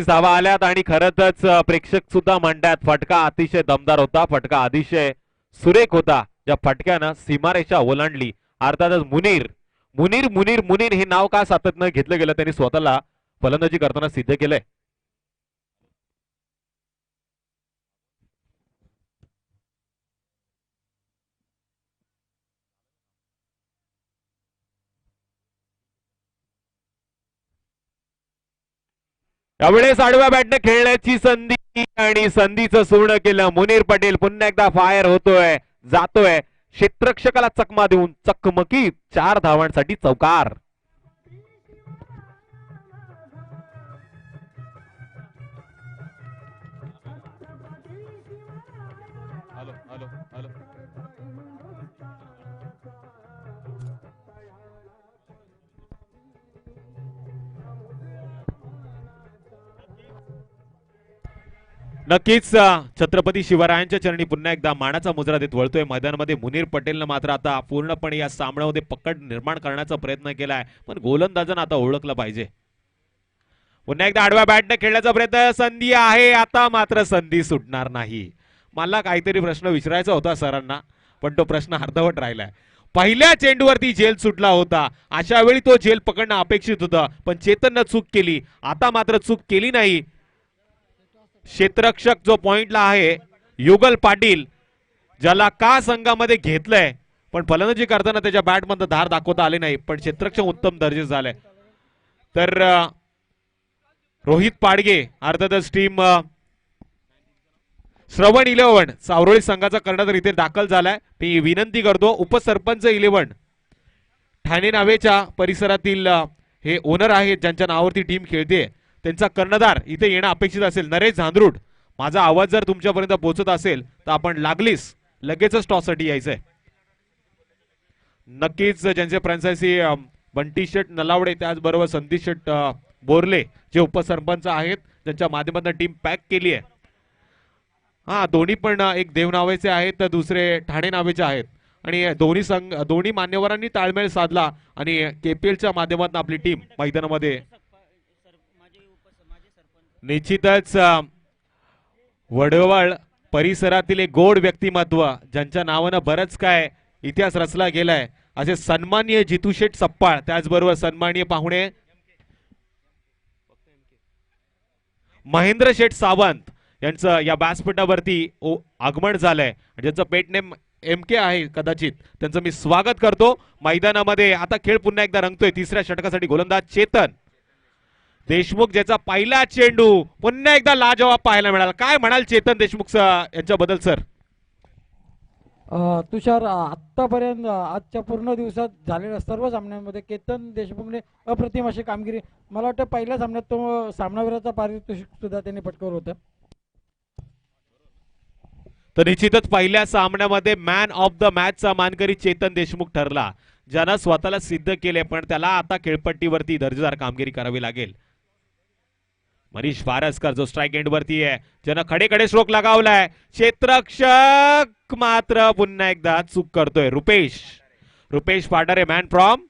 धावा आल्यात. आणि खरंच प्रेक्षक सुद्धा म्हणतात फटका अतिशय दमदार होता, फटका अतिशय सुरेख होता, ज्या फटक्यानं सीमारेषा ओलांडली. अर्थातच मुनीर मुनीर मुनीर मुनीर हे नाव का सातत्यानं घेतलं गेलं, त्यांनी स्वतःला फलंदाजी करताना सिद्ध केलंय. त्यावेळेस आडव्या बॅटने खेळण्याची संधी आणि संधीचं सोनं केलं. मुनीर पटेल पुन्हा एकदा फायर होतोय, जातोय, क्षेत्ररक्षकाला चकमा देऊन चकमकीत 4 धावांसाठी चौकार. नक्कीच छत्रपती शिवरायांच्या चरणी पुन्हा एकदा मानाचा मुजरा देत वळतोय मैदानामध्ये. मुनीर पटेलनं मात्र आता पूर्णपणे या सामन्यामध्ये पकड निर्माण करण्याचा प्रयत्न केलाय, पण गोलंदाजांना आता ओळखलं पाहिजे. पुन्हा एकदा आडव्या बॅटने खेळण्याचा प्रयत्न, संधी आहे आता, मात्र संधी सुटणार नाही. मला काहीतरी प्रश्न विचारायचा होता सरांना, पण तो प्रश्न अर्धवट राहिलाय. पहिल्या चेंडूवरती झेल सुटला होता, अशा वेळी तो झेल पकडणं अपेक्षित होतं, पण चेतननं चूक केली. आता मात्र चूक केली नाही. क्षेत्ररक्षक जो पॉइंटला आहे युगल पाटील, ज्याला का संघामध्ये घेतलंय, पण फलंदाजी करताना त्याच्या बॅटमध्ये धार दाखवता आले नाही, पण क्षेत्ररक्षक उत्तम दर्जे झाले. तर रोहित पाडगे अर्थातच टीम श्रवण 11 सावरोळी संघाचा कर्णधार इथे दाखल झालाय. मी विनंती करतो उपसरपंच 11 ठाणे नावेच्या परिसरातील हे ओनर आहेत ज्यांच्या नावावरती टीम खेळते, त्यांचा कर्णधार इथे येणं अपेक्षित असेल. नरेश झांद्रूड, माझा आवाज जर तुमच्यापर्यंत पोहोचत असेल तर आपण लागलीच लगेचच टॉससाठी यायचंय. नक्कीच ज्यांचे फ्रँचायसी बंटी शेट नलावडे, त्याचबरोबर संदीप शेट बोरले जे उपसरपंच आहेत, ज्यांच्या माध्यमातून टीम पॅक केली आहे. हा, दोन्ही पण एक देव नावेचे आहेत तर दुसरे ठाणे नावेचे आहेत, आणि दोन्ही मान्यवरांनी ताळमेळ साधला आणि केपीएलच्या माध्यमातून आपली टीम मैदानामध्ये. निश्चितच वडवळ परिसरातील एक गोड व्यक्तिमत्व ज्यांच्या नावानं बरंच काय इतिहास रचला गेलाय, असे सन्माननीय जितू शेठ सप्पाळ, त्याचबरोबर सन्माननीय पाहुणे महेंद्र शेठ सावंत यांचं या व्यासपीठावरती आगमन झालंय. ज्यांचं पेट नेम MK आहे, कदाचित त्यांचं मी स्वागत करतो मैदानामध्ये. आता खेळ पुन्हा एकदा रंगतोय. तिसऱ्या षटकासाठी गोलंदाज चेतन देशमुख, ज्याचा पहिला चेंडू पुन्हा एकदा लाजवाब पाहायला मिळाला. काय म्हणाल चेतन देशमुख यांच्याबद्दल सर? तुषार, आतापर्यंत आजच्या पूर्ण दिवसात झालेल्या सर्व सामन्यांमध्ये केतन देशमुखने अप्रतिम अशी कामगिरी, मला वाटतं पहिल्या सामन्यात तो सामनावीराचा पारितोषिक सुद्धा त्यांनी पटकावलं होतं. तर निश्चितच पहिल्या सामन्यामध्ये मॅन ऑफ द मॅचचा मानकरी चेतन देशमुख ठरला, ज्यानं स्वतःला सिद्ध केले, पण त्याला आता खेळपट्टीवरती दर्जेदार कामगिरी करावी लागेल. मनीष फारसकर जो स्ट्राइक एंड वरती आहे, ज्यानं खडे खडे स्ट्रोक लगावलाय. क्षेत्ररक्षक मात्र पुन्हा एकदा चूक करतोय. रुपेश पाटारे मॅन फ्रॉम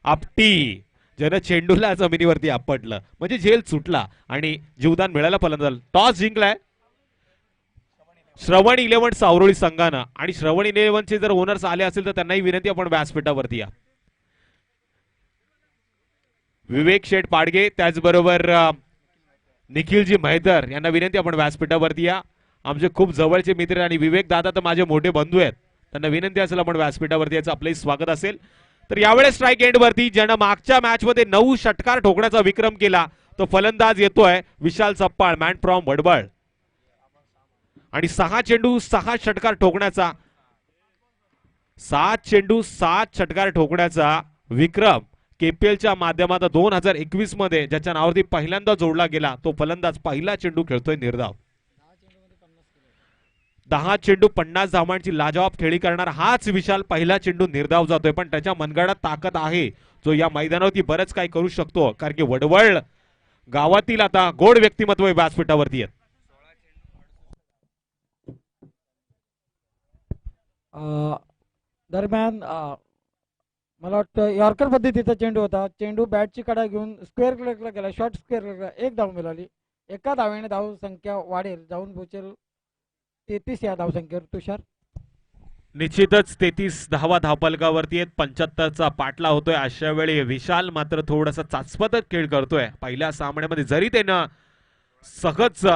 आपटी, ज्यानं चेंडूला जमिनीवरती आपटलं, म्हणजे झेल सुटला आणि जीवदान मिळालं फलंदाज. टॉस जिंकलाय श्रवण 11 सावरोळी संघानं, आणि श्रवण 11चे जर ओनर्स आले असेल तर त्यांनाही विनंती, आपण व्यासपीठावरती या. विवेक शेठ पाडगे, त्याचबरोबर निखिलजी म्हैदर यांना विनंती, आपण व्यासपीठावरती या. आमचे खूप जवळचे मित्र आणि विवेक दादा तर माझे मोठे बंधू आहेत, त्यांना विनंती असेल आपण व्यासपीठावरती याचं आपलंही स्वागत असेल. तर यावेळेस स्ट्राइक एंड वरती ज्यानं मागच्या मॅच मध्ये 9 षटकार ठोकण्याचा विक्रम केला, तो फलंदाज येतोय विशाल सप्पाळ मॅन फ्रॉम वडवळ, आणि 6 चेंडू 6 षटकार ठोकण्याचा 7 चेंडू 7 षटकार ठोकण्याचा विक्रम केपीएलच्या माध्यमातून 2021 मध्ये ज्याच्या नावावरती पहिल्यांदा जोडला गेला, तो फलंदाज पहिला चेंडू खेळतोय निर्धाव. 10 चेंडू 50 धावांची लाजवाब खेळी करणार हाच विशाल पहिला चेंडू निर्धाव जातोय, पण त्याच्या मनगडात ताकद आहे, जो या मैदानावरती बरंच काही करू शकतो, कारण की वडवळ गावातील आता गोड व्यक्तिमत्व व्यासपीठावरती आहेत. दरम्यान मला वाटतं यॉर्कर पद्धतीचा चेंडू होता. चेंडू बॅटची कडा घेऊन स्क्वेअर लेगला गेला, शॉर्ट स्क्वेअर लेगला 1 धाव मिळाली. एका धावेने धाव संख्या वाढेल, जाऊन पोहोचेल 33 या धावसंख्येवर. तुषार, निश्चितच 33 धावा धावफलकावरती आहेत. 75चा पाटला होतोय. अशा वेळी विशाल मात्र थोडासा चाचपतच खेळ करतोय. पहिल्या सामन्यामध्ये जरी त्यानं सहज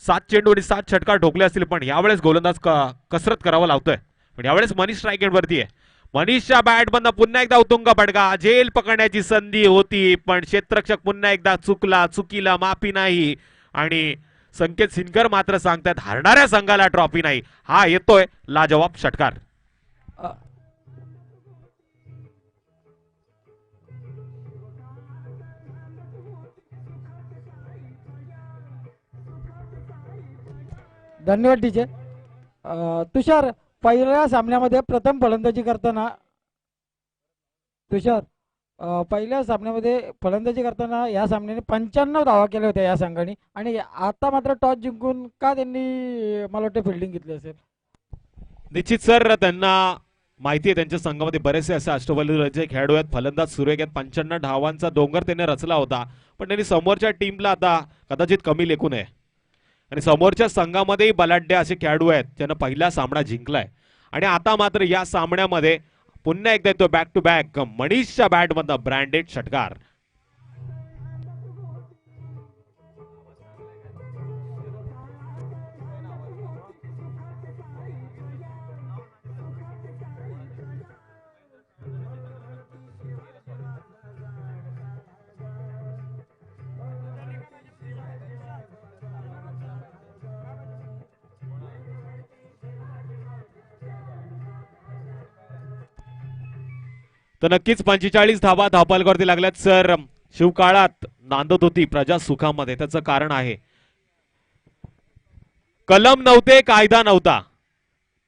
7 चेंडू आणि 7 षटकार ठोकले असतील, पण यावेळेस गोलंदाज कसरत करावा लावतोय. पण यावेळेस मनीष स्ट्राईक एंडवरती आहे. मनीषच्या बॅट मधनं पुन्हा एकदा उत्तुंग फटका. झेल पकडण्याची संधी होती, पण क्षेत्ररक्षक पुन्हा एकदा चुकीला माफी नाही. आणि संकेत सिनकर मात्र सांगतात हारणाऱ्या संघाला ट्रॉफी नाही. हा येतोय लाजवाब षटकार. धन्यवाद डीजे. तुषार, पहिल्या सामन्यामध्ये प्रथम फलंदाजी करताना या सामन्याने 95 धावा केल्या होत्या या संघाने, आणि आता मात्र टॉस जिंकून का त्यांनी मला वाटतं फिल्डिंग घेतली असेल. निश्चित सर, त्यांना माहिती आहे त्यांच्या संघामध्ये बरेचसे असे अष्टबलीचे खेळाडू आहेत. फलंदाज सुरेख आहेत. 95 धावांचा डोंगर त्यांनी रचला होता, पण त्यांनी समोरच्या टीमला आता कदाचित कमी लेखू नये. आणि समोरच्या संघामध्येही बलाढ्य असे खेळाडू आहेत ज्यांना पहिला सामना जिंकलाय. आणि आता मात्र या सामन्यामध्ये पुन्हा एकदा येतो बॅक टू बॅक मनीषच्या बॅट मधनं ब्रँडेड षटकार. तर नक्कीच 45 धावा धावफलकावरती लागल्यात सर. शिवकाळात नांदत होती प्रजा सुखामध्ये. त्याचं कारण आहे कलम नव्हते, कायदा नव्हता.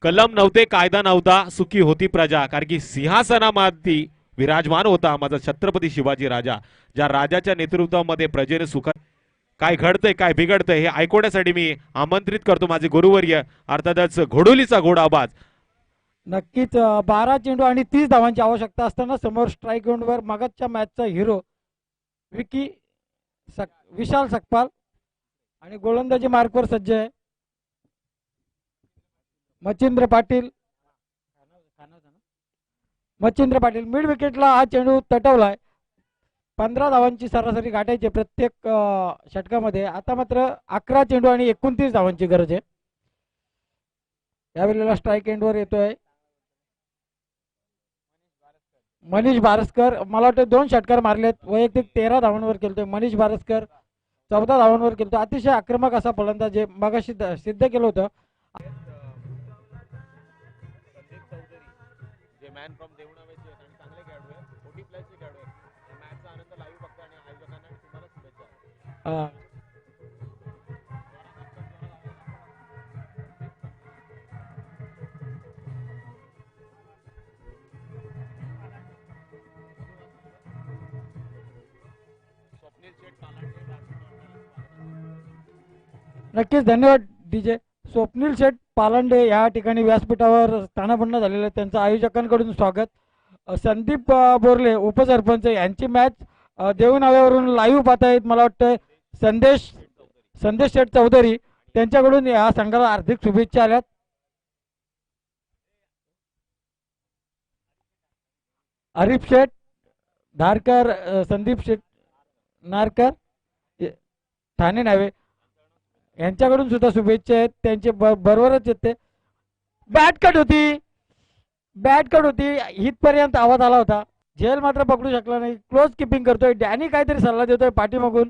कलम नव्हते, कायदा नव्हता, सुखी होती प्रजा. कारण की सिंहासनामध्ये विराजमान होता माझा छत्रपती शिवाजी राजा. ज्या राजाच्या नेतृत्वामध्ये प्रजेने सुख काय घडतंय काय बिघडतंय हे ऐकवण्यासाठी मी आमंत्रित करतो माझे गुरुवर्य अर्थातच घोडोलीचा घोडाबाज. नक्कीच 12 चेंडू आणि 30 धावांची आवश्यकता असताना समोर स्ट्राईक ग्राउंडवर मागच्या मॅचचा हिरो विशाल सकपाल आणि गोलंदाजी मार्कवर सज्ज आहे मच्छिंद्र पाटील. मिड विकेटला हा चेंडू तटवलाय. 15 धावांची सरासरी गाठायची प्रत्येक षटकामध्ये. आता मात्र 11 चेंडू आणि 29 धावांची गरज आहे. यावेळेला स्ट्राईक एंडवर येतोय मनीष बारसकर. मला वाटतं 2 षटकार मारलेत. वैयक्तिक 13 धावांवर केलतोय मनीष बारसकर. 14 धावांवर केलतोय. अतिशय आक्रमक असा फलंदाज मगाशी सिद्ध केलं होतं. नक्कीच धन्यवाद डीजे. स्वप्नील शेठ पालांडे या ठिकाणी व्यासपीठावर स्थानापन्न झालेले त्यांचं आयोजकांकडून स्वागत. संदीप बोरले उपसरपंच यांची मॅच देऊनाव्यावरून लाईव्ह पाहतायत. मला वाटतं संदेश शेठ चौधरी त्यांच्याकडून या संघाला हार्दिक शुभेच्छा आल्यात. आरिफ शेठ धारकर, संदीप शेठ नारकर ठाणे नावे यांच्याकडून सुद्धा शुभेच्छा आहेत. त्यांचे बरोबरच येते. बॅट कट होती हितपर्यंत आवाज आला होता. झेल मात्र पकडू शकला नाही. क्लोज किपिंग करतोय. डॅनी काहीतरी सल्ला देतोय पाठीमागून.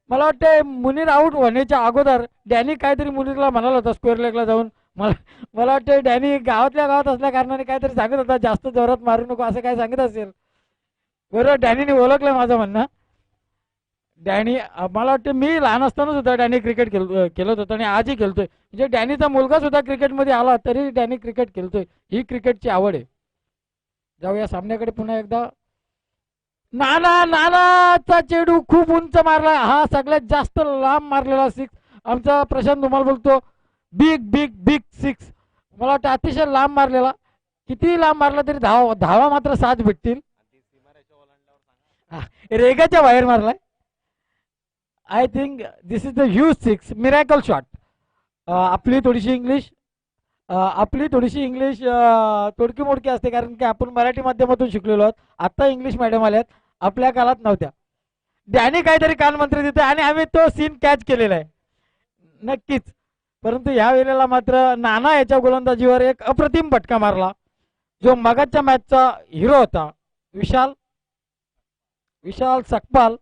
मला वाटतंय मुनीर आऊट होण्याच्या अगोदर डॅनी काहीतरी मुनीरला म्हणाला होता स्क्वेअर लेगला जाऊन. मला वाटतं डॅनी गावातल्या गावात असल्या कारणाने काहीतरी सांगत होता जास्त जोरात मारू नको असं काय सांगत असेल. बरोबर डॅनीने ओळखलंय माझं म्हणणं. डॅनी मला वाटतं मी लहान असताना सुद्धा डॅनी क्रिकेट खेळत होता आणि आजही खेळतोय. म्हणजे डॅनीचा मुलगा सुद्धा क्रिकेटमध्ये आला तरी डॅनी क्रिकेट खेळतोय. ही क्रिकेटची आवड आहे. जाऊया सामन्याकडे पुन्हा एकदा. नानाचा चेंडू खूप उंच मारला. हा सगळ्यात जास्त लांब मारलेला 6. आमचा प्रशांत धुमाल बोलतो बिग 6. मला वाटतं अतिशय लांब मारलेला. किती लांब मारला तरी धावा मात्र 7 भेटतील. रेगाच्या बाहेर मारलाय. I think this is the huge 6 miracle shot. आपली थोडीशी इंग्लिश आपली थोडीशी इंग्लिश तोडकी मोडकी असते, कारण की आपण मराठी माध्यमातून शिकलेलो आहोत. आता इंग्लिश मॅडम आल्यात, आपल्या काळात नव्हत्या. डॅनी काहीतरी कानमंत्री देते आणि आम्ही तो सीन कॅच केलेला आहे नक्कीच. परंतु ह्या वेळेला मात्र नाना याच्या गोलंदाजीवर एक अप्रतिम फटका मारला. जो मगाच्या मॅचचा हिरो होता विशाल सकपाल,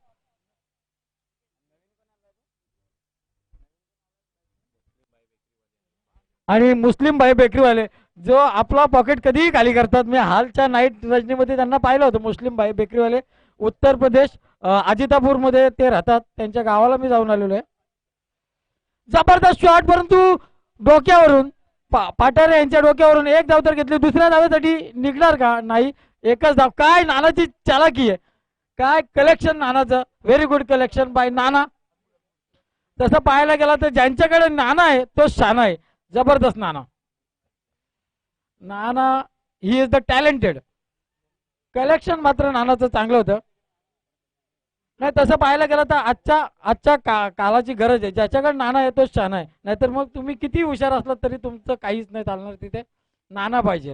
आणि मुस्लिम भाई बेकरीवाले जो आपला पॉकेट कधीही खाली करतात. मी हालच्या नाईट रजनीमध्ये त्यांना पाहिलं होतं. मुस्लिम भाई बेकरीवाले उत्तर प्रदेश अजितापूरमध्ये ते राहतात. त्यांच्या गावाला मी जाऊन आलेलो आहे. जबरदस्त शॉट, परंतु डोक्यावरून पाटारे यांच्या डोक्यावरून एक धाव तर घेतली. दुसऱ्या धावेसाठी निघणार का? नाही, एकच धाव. काय नानाची चालाकी आहे, काय कलेक्शन नानाचं. Very good collection by Nana. तसं पाहायला गेला तर ज्यांच्याकडे नाना आहे तो शाना आहे. जबरदस्त Nana he is the talented. Collection मात्र नानाचं चांगलं होतं. नाही, तसं पाहायला गेलं तर आजच्या काळाची गरज आहे. ज्याच्याकडे नाना आहे तोच शाना आहे. नाहीतर मग तुम्ही किती हुशार असलात तरी तुमचं काहीच नाही चालणार. तिथे नाना पाहिजे.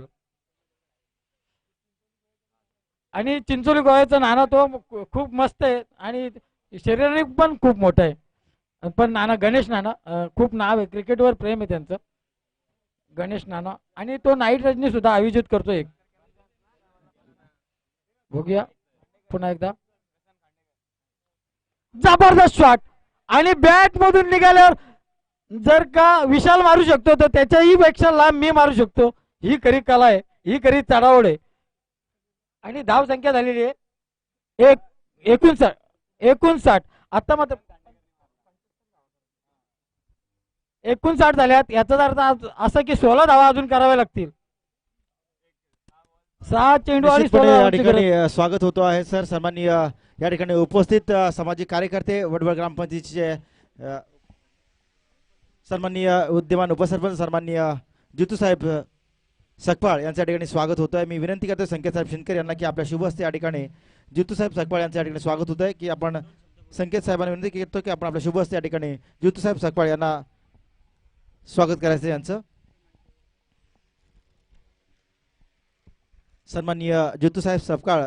आणि चिंचोली गोव्याचा नाना तो खूप मस्त आहे आणि शरीराने पण खूप मोठं आहे. पण नाना, गणेश नाना, खूप नाव आहे, क्रिकेटवर प्रेम आहे त्यांचं, गणेश नाना. आणि तो नाईट रजनी सुद्धा आयोजित करतो. एक बघूया पुन्हा एकदा. जबरदस्त शॉट, आणि बॅट मधून निघाल्यावर जर का विशाल मारू शकतो तर त्याच्याही पेक्षा लांब मी मारू शकतो. ही खरी कला आहे, ही खरी चढावड आहे. आणि धाव संख्या झालेली आहे 59. आता मात्र 59 झाल्यात. याचा अर्थ असं की 16 धावा अजून कराव्या लागतील. 6 चेंडू आणि निश्चितपणे 16 या धावांची ठिकाणी गरज. स्वागत होतो आहे सर. सन्माननीय या ठिकाणी उपस्थित सामाजिक कार्यकर्ते, वडवळ ग्रामपंचायतीचे सन्माननीय विद्यमान उपसरपंच सन्माननीय जितू साहेब सकपाळ यांच्या ठिकाणी स्वागत होतं आहे. मी विनंती करतो संकेत साहेब शिंदकर यांना की आपल्या शुभ हस्ते या ठिकाणी जितू साहेब सकपाळ यांच्या ठिकाणी स्वागत होत आहे, की आपण संकेत साहेबांना विनंती करतो की आपण आपल्या शुभ हस्ते या ठिकाणी जितू साहेब सकपाळ यांना स्वागत करायचं यांचं. सन्माननीय जितू साहेब सकपाळ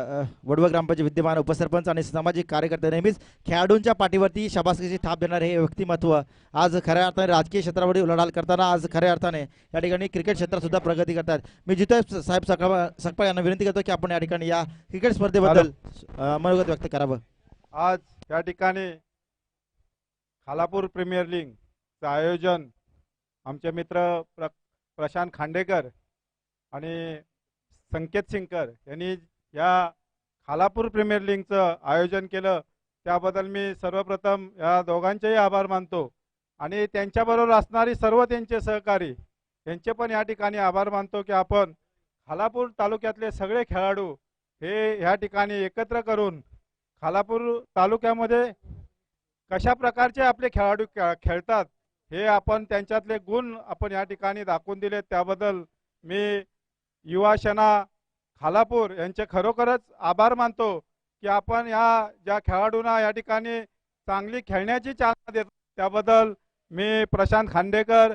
वडवळ ग्रामपंचायत विद्यमान उपसरपंच आणि सामाजिक कार्यकर्ते, नेहमीच खेळाडूंच्या पाठीवरती शाबासकीची थाप देणारे हे व्यक्तिमत्व आज खऱ्या अर्थाने राजकीय क्षेत्रावरील उलाढाल करताना आज खऱ्या अर्थाने या ठिकाणी क्रिकेट क्षेत्रात सुद्धा प्रगती करतात. मी जितू साहेब सकपाळ यांना विनंती करतो की आपण या ठिकाणी या क्रिकेट स्पर्धेबद्दल मनोगत व्यक्त करावं. आज या ठिकाणी खालापूर प्रीमियर लीगचं आयोजन आमचे मित्र प्रशांत खांडेकर आणि संकेत सिंगकर यांनी या खालापूर प्रीमियर लीगचं आयोजन केलं. त्याबद्दल मी सर्वप्रथम या दोघांचेही आभार मानतो आणि त्यांच्याबरोबर असणारी सर्व त्यांचे सहकारी यांचे पण या ठिकाणी आभार मानतो की आपण खालापूर तालुक्यातले सगळे खेळाडू हे या ठिकाणी एकत्र करून खालापूर तालुक्यामध्ये कशा प्रकारचे आपले खेळाडू खेळतात हे आपण त्यांच्यातले गुण आपण या ठिकाणी दाखवून दिले. त्याबद्दल मी युवा सेना खालापूर यांचे खरोखरच आभार मानतो की आपण या ज्या खेळाडूंना या ठिकाणी चांगली खेळण्याची चालना देतो. त्याबद्दल मी प्रशांत खांडेकर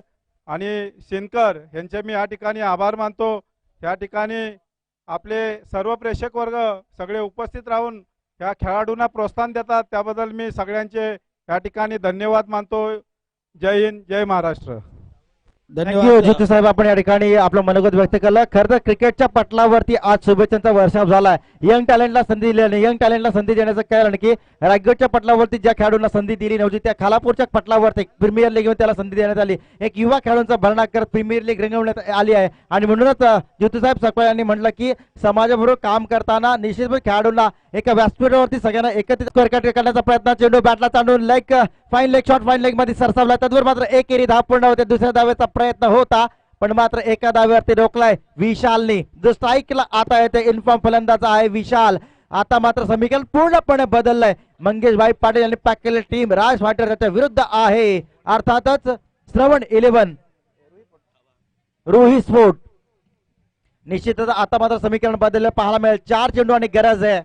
आणि सिंदकर यांचे मी या ठिकाणी आभार मानतो. या ठिकाणी आपले सर्व प्रेक्षक वर्ग सगळे उपस्थित राहून या खेळाडूंना प्रोत्साहन देतात, त्याबद्दल मी सगळ्यांचे या ठिकाणी धन्यवाद मानतो. जय हिंद, जय महाराष्ट्र. थँक्यू जितू साहेब, आपण या ठिकाणी आपलं मनोगत व्यक्त केलं. खरं तर क्रिकेटच्या पटलावरती आज शुभेच्छांचा वर्षाव झालाय. यंग टॅलेंटला संधी दिली, यंग टॅलेंटला संधी देण्याचं कारण की रायगडच्या पटलावरती ज्या खेळाडूंना संधी दिली नव्हती त्या खालापूरच्या पटलावरती प्रीमियर लीग त्याला संधी देण्यात आली. एक युवा खेळाडूंचा भरणा करत प्रीमियर लीग रंगवण्यात आली आहे आणि म्हणूनच जितू साहेब सकपाळ यांनी म्हटलं की समाजाबरोबर काम करताना निश्चितपणे खेळाडूंना एका व्यासपीठावरती सगळ्यांना एकत्रित करण्याचा प्रयत्न. चेंडू बॅटला तांडून leg fine leg shot fine leg मध्ये सरसावला. त्यावर मात्र एक एरी धाव पूर्ण होते. दुसऱ्या धावेचा प्रयत्न होता पण मात्र एका धावेवरती रोखलाय विशालने. जो स्ट्राईकला आता येते इन्फॉर्म फलंदाज आहे विशाल. आता मात्र समीकरण पूर्णपणे बदललंय. मंगेश भाई पाटील यांनी पॅक केलेली टीम राज फायटर याच्या विरुद्ध आहे. अर्थातच श्रवण 11 रोही स्पोर्ट. निश्चितच आता मात्र समीकरण बदललं पाहायला मिळेल. 4 चेंडू आणि गरज आहे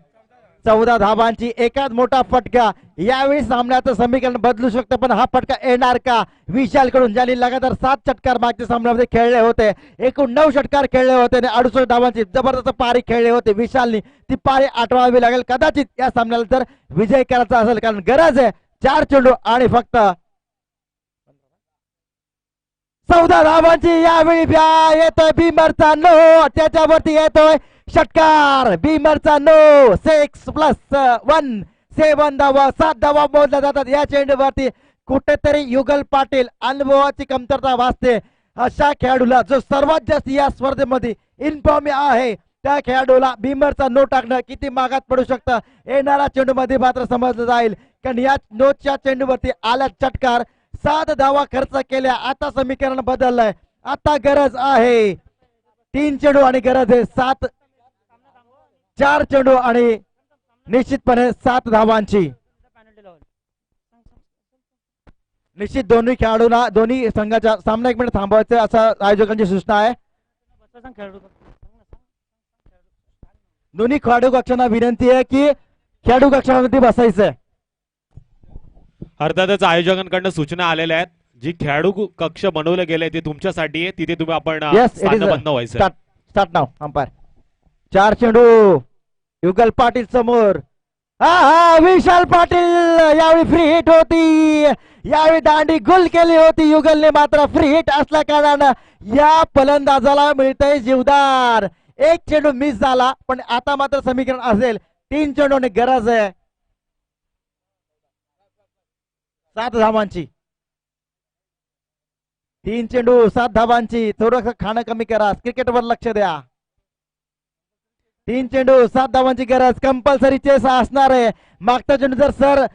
14 धावांची एकाच मोठा फटका. यावेळी सामन्याचं समीकरण बदलू शकतं, पण हा फटका येणार का विशाल कडून, ज्यांनी लगातार 7 षटकार मागच्या सामन्यामध्ये खेळले होते. एकूण 9 षटकार खेळले होते आणि 68 धावांची जबरदस्त पारी खेळले होते विशालनी. ती पारी आठवावी लागेल कदाचित या सामन्याला जर विजय करायचा असेल, कारण गरज आहे 4 चेंडू आणि फक्त 14 धावांची. यावेळी येतोय बीमरचा नो, त्याच्यावरती येतोय षटकार. बीमरचा नो 6+1 7 धावा, 7 धावा मोजल्या जातात या चेंडूवरती. कुठेतरी युगल पाटील अनुभवाची कमतरता भासते. अशा खेळाडूला जो सर्वात जास्त या स्पर्धेमध्ये इन्फॉर्म आहे त्या खेळाडूला बीमरचा नो टाकणं किती मागात पडू शकतं येणारा चेंडू मध्ये मात्र समजलं जाईल. कारण या नोच्या चेंडूवरती आल्या षटकार, 7 धावा खर्च केल्या. आता समीकरण बदललंय. आता गरज आहे 3 चेंडू आणि गरज आहे 4 चेंडू आणि निश्चितपणे 7 धावांची. निश्चित दोन्ही खेळाडूंना, दोन्ही संघाच्या सामना 1 मिनिट थांबवायचं असं आयोजकांची सूचना आहे. दोन्ही खेळाडू कक्षांना विनंती आहे की खेळाडू कक्षामध्ये बसायचंय. अर्थातच आयोजकांकडून सूचना आलेल्या आहेत. जी खेळाडू कक्ष बनवले गेले ते तुमच्यासाठी आहे, तिथे तुम्ही आपण स्थानबद्ध व्हायचं. स्टार्ट नाव अंपायर. 4 चेंडू युगल पाटील समोर. हा विशाल पाटील यावेळी फ्री हिट होती. यावेळी दांडी गुल केली होती युगलने, मात्र फ्री हिट असल्या कारणानं या फलंदाजाला मिळतंय जीवदार. 1 चेंडू मिस झाला, पण आता मात्र समीकरण असेल 3 चेंडूने गरज आहे 7 धावांची. 3 चेंडू 7 धावांची. थोडंसं खाणं कमी करा, क्रिकेटवर लक्ष द्या. 3 चेंडू 7 धावांची गरज. कंपल्सरी चेस असणार आहे. मागचा चेंडू जर सर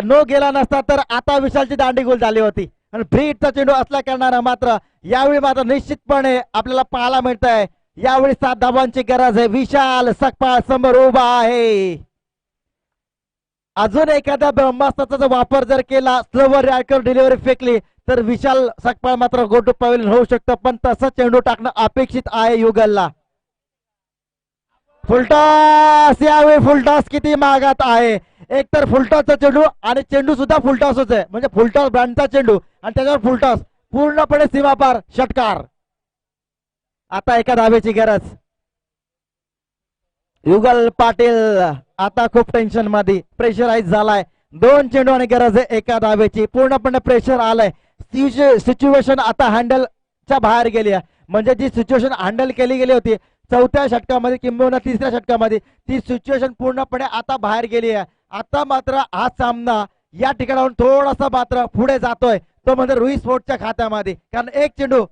नो गेला नसता तर आता विशालची दांडी गोल झाली होती, आणि फ्री हिटचा चेंडू असल्या कारणानं मात्र यावेळी मात्र निश्चितपणे आपल्याला पाहायला मिळत आहे यावेळी 7 धावांची गरज आहे. विशाल सकपाळ समोर उभा आहे. अजून एखादा ब्रह्मास्त्राचा वापर जर केला, स्लोवर रॅकर डिलिव्हरी फेकली तर विशाल सकपाळ मात्र गो टू पवेलियन होऊ शकतं, पण तसं चेंडू टाकणं अपेक्षित आहे युगलला. फुलटॉस. यावेळी फुलटॉस किती मागात आहे. एक तर फुलटॉसचा चेंडू आणि चेंडू सुद्धा फुलटॉसच आहे, म्हणजे फुलटॉस ब्रँडचा चेंडू आणि त्याच्यावर फुलटॉस, पूर्णपणे सीमापार षटकार. आता एका धावेची गरज. युगल पाटील आता खूप टेन्शन मध्ये, प्रेशराईज झालाय. 2 चेंडू आणि गरज आहे एका धावेची. पूर्णपणे प्रेशर आलंय. सिच्युएशन आता हँडलच्या बाहेर गेली आहे, म्हणजे जी सिच्युएशन हँडल केली गेली होती 4थ्या षटकामध्ये किंबहुना 3ऱ्या षटकामध्ये, ती सिच्युएशन पूर्णपणे आता बाहेर गेली आहे. आता मात्र हा सामना या ठिकाणाहून थोडासा मात्र पुढे जातोय, तो म्हणजे रुई स्पोर्टच्या खात्यामध्ये. कारण 1 चेंडू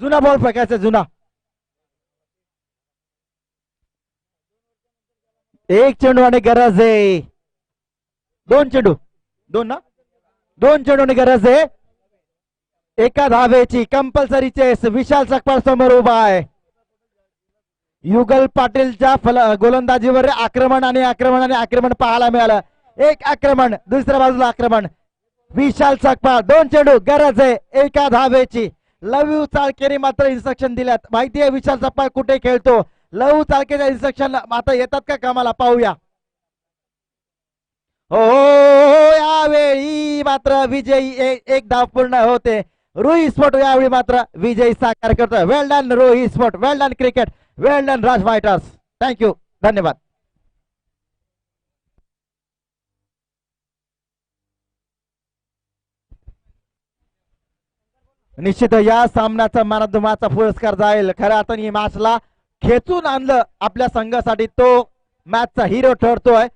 जुना बॉल फेकायचा, जुना. 1 चेंडू आणि गरज आहे 2 चेंडू. 2 चेंडू आणि गरज आहे एका धावेची. Compulsory chase. विशाल सकपाळ समोर उभा आहे. युगल पाटीलच्या गोलंदाजीवर आक्रमण आणि आक्रमण आणि आक्रमण पाहायला मिळालं. 1 आक्रमण, दुसऱ्या बाजूला आक्रमण. विशाल सकपाळ. 2 चेंडू, गरज आहे एका धावेची. लव चाळकेने मात्र इन्स्ट्रक्शन दिल्यात. माहिती आहे विशाल सकपाळ कुठे खेळतो. लव चाळकेच्या इन्स्ट्रक्शन आता येतात का कामाला, पाहूया. हो यावेळी मात्र विजयी 1 धाव पूर्ण होते. रोहित स्पोर्ट यावेळी मात्र विजयी साकार करतोय. वेल डन रोहित स्पोर्ट, वेल डन क्रिकेट, वेल डन राज फायटर्स. थँक्यू, धन्यवाद. निश्चित या सामन्याचा मॅनऑफ पुरस्कार जाईल. खऱ्या अर्थाने ही मॅचला खेचून आणलं आपल्या संघासाठी तो मॅचचा हिरो ठरतोय,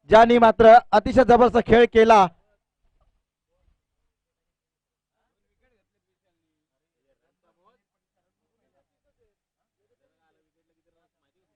ज्यांनी मात्र अतिशय जबरदस्त खेळ केला.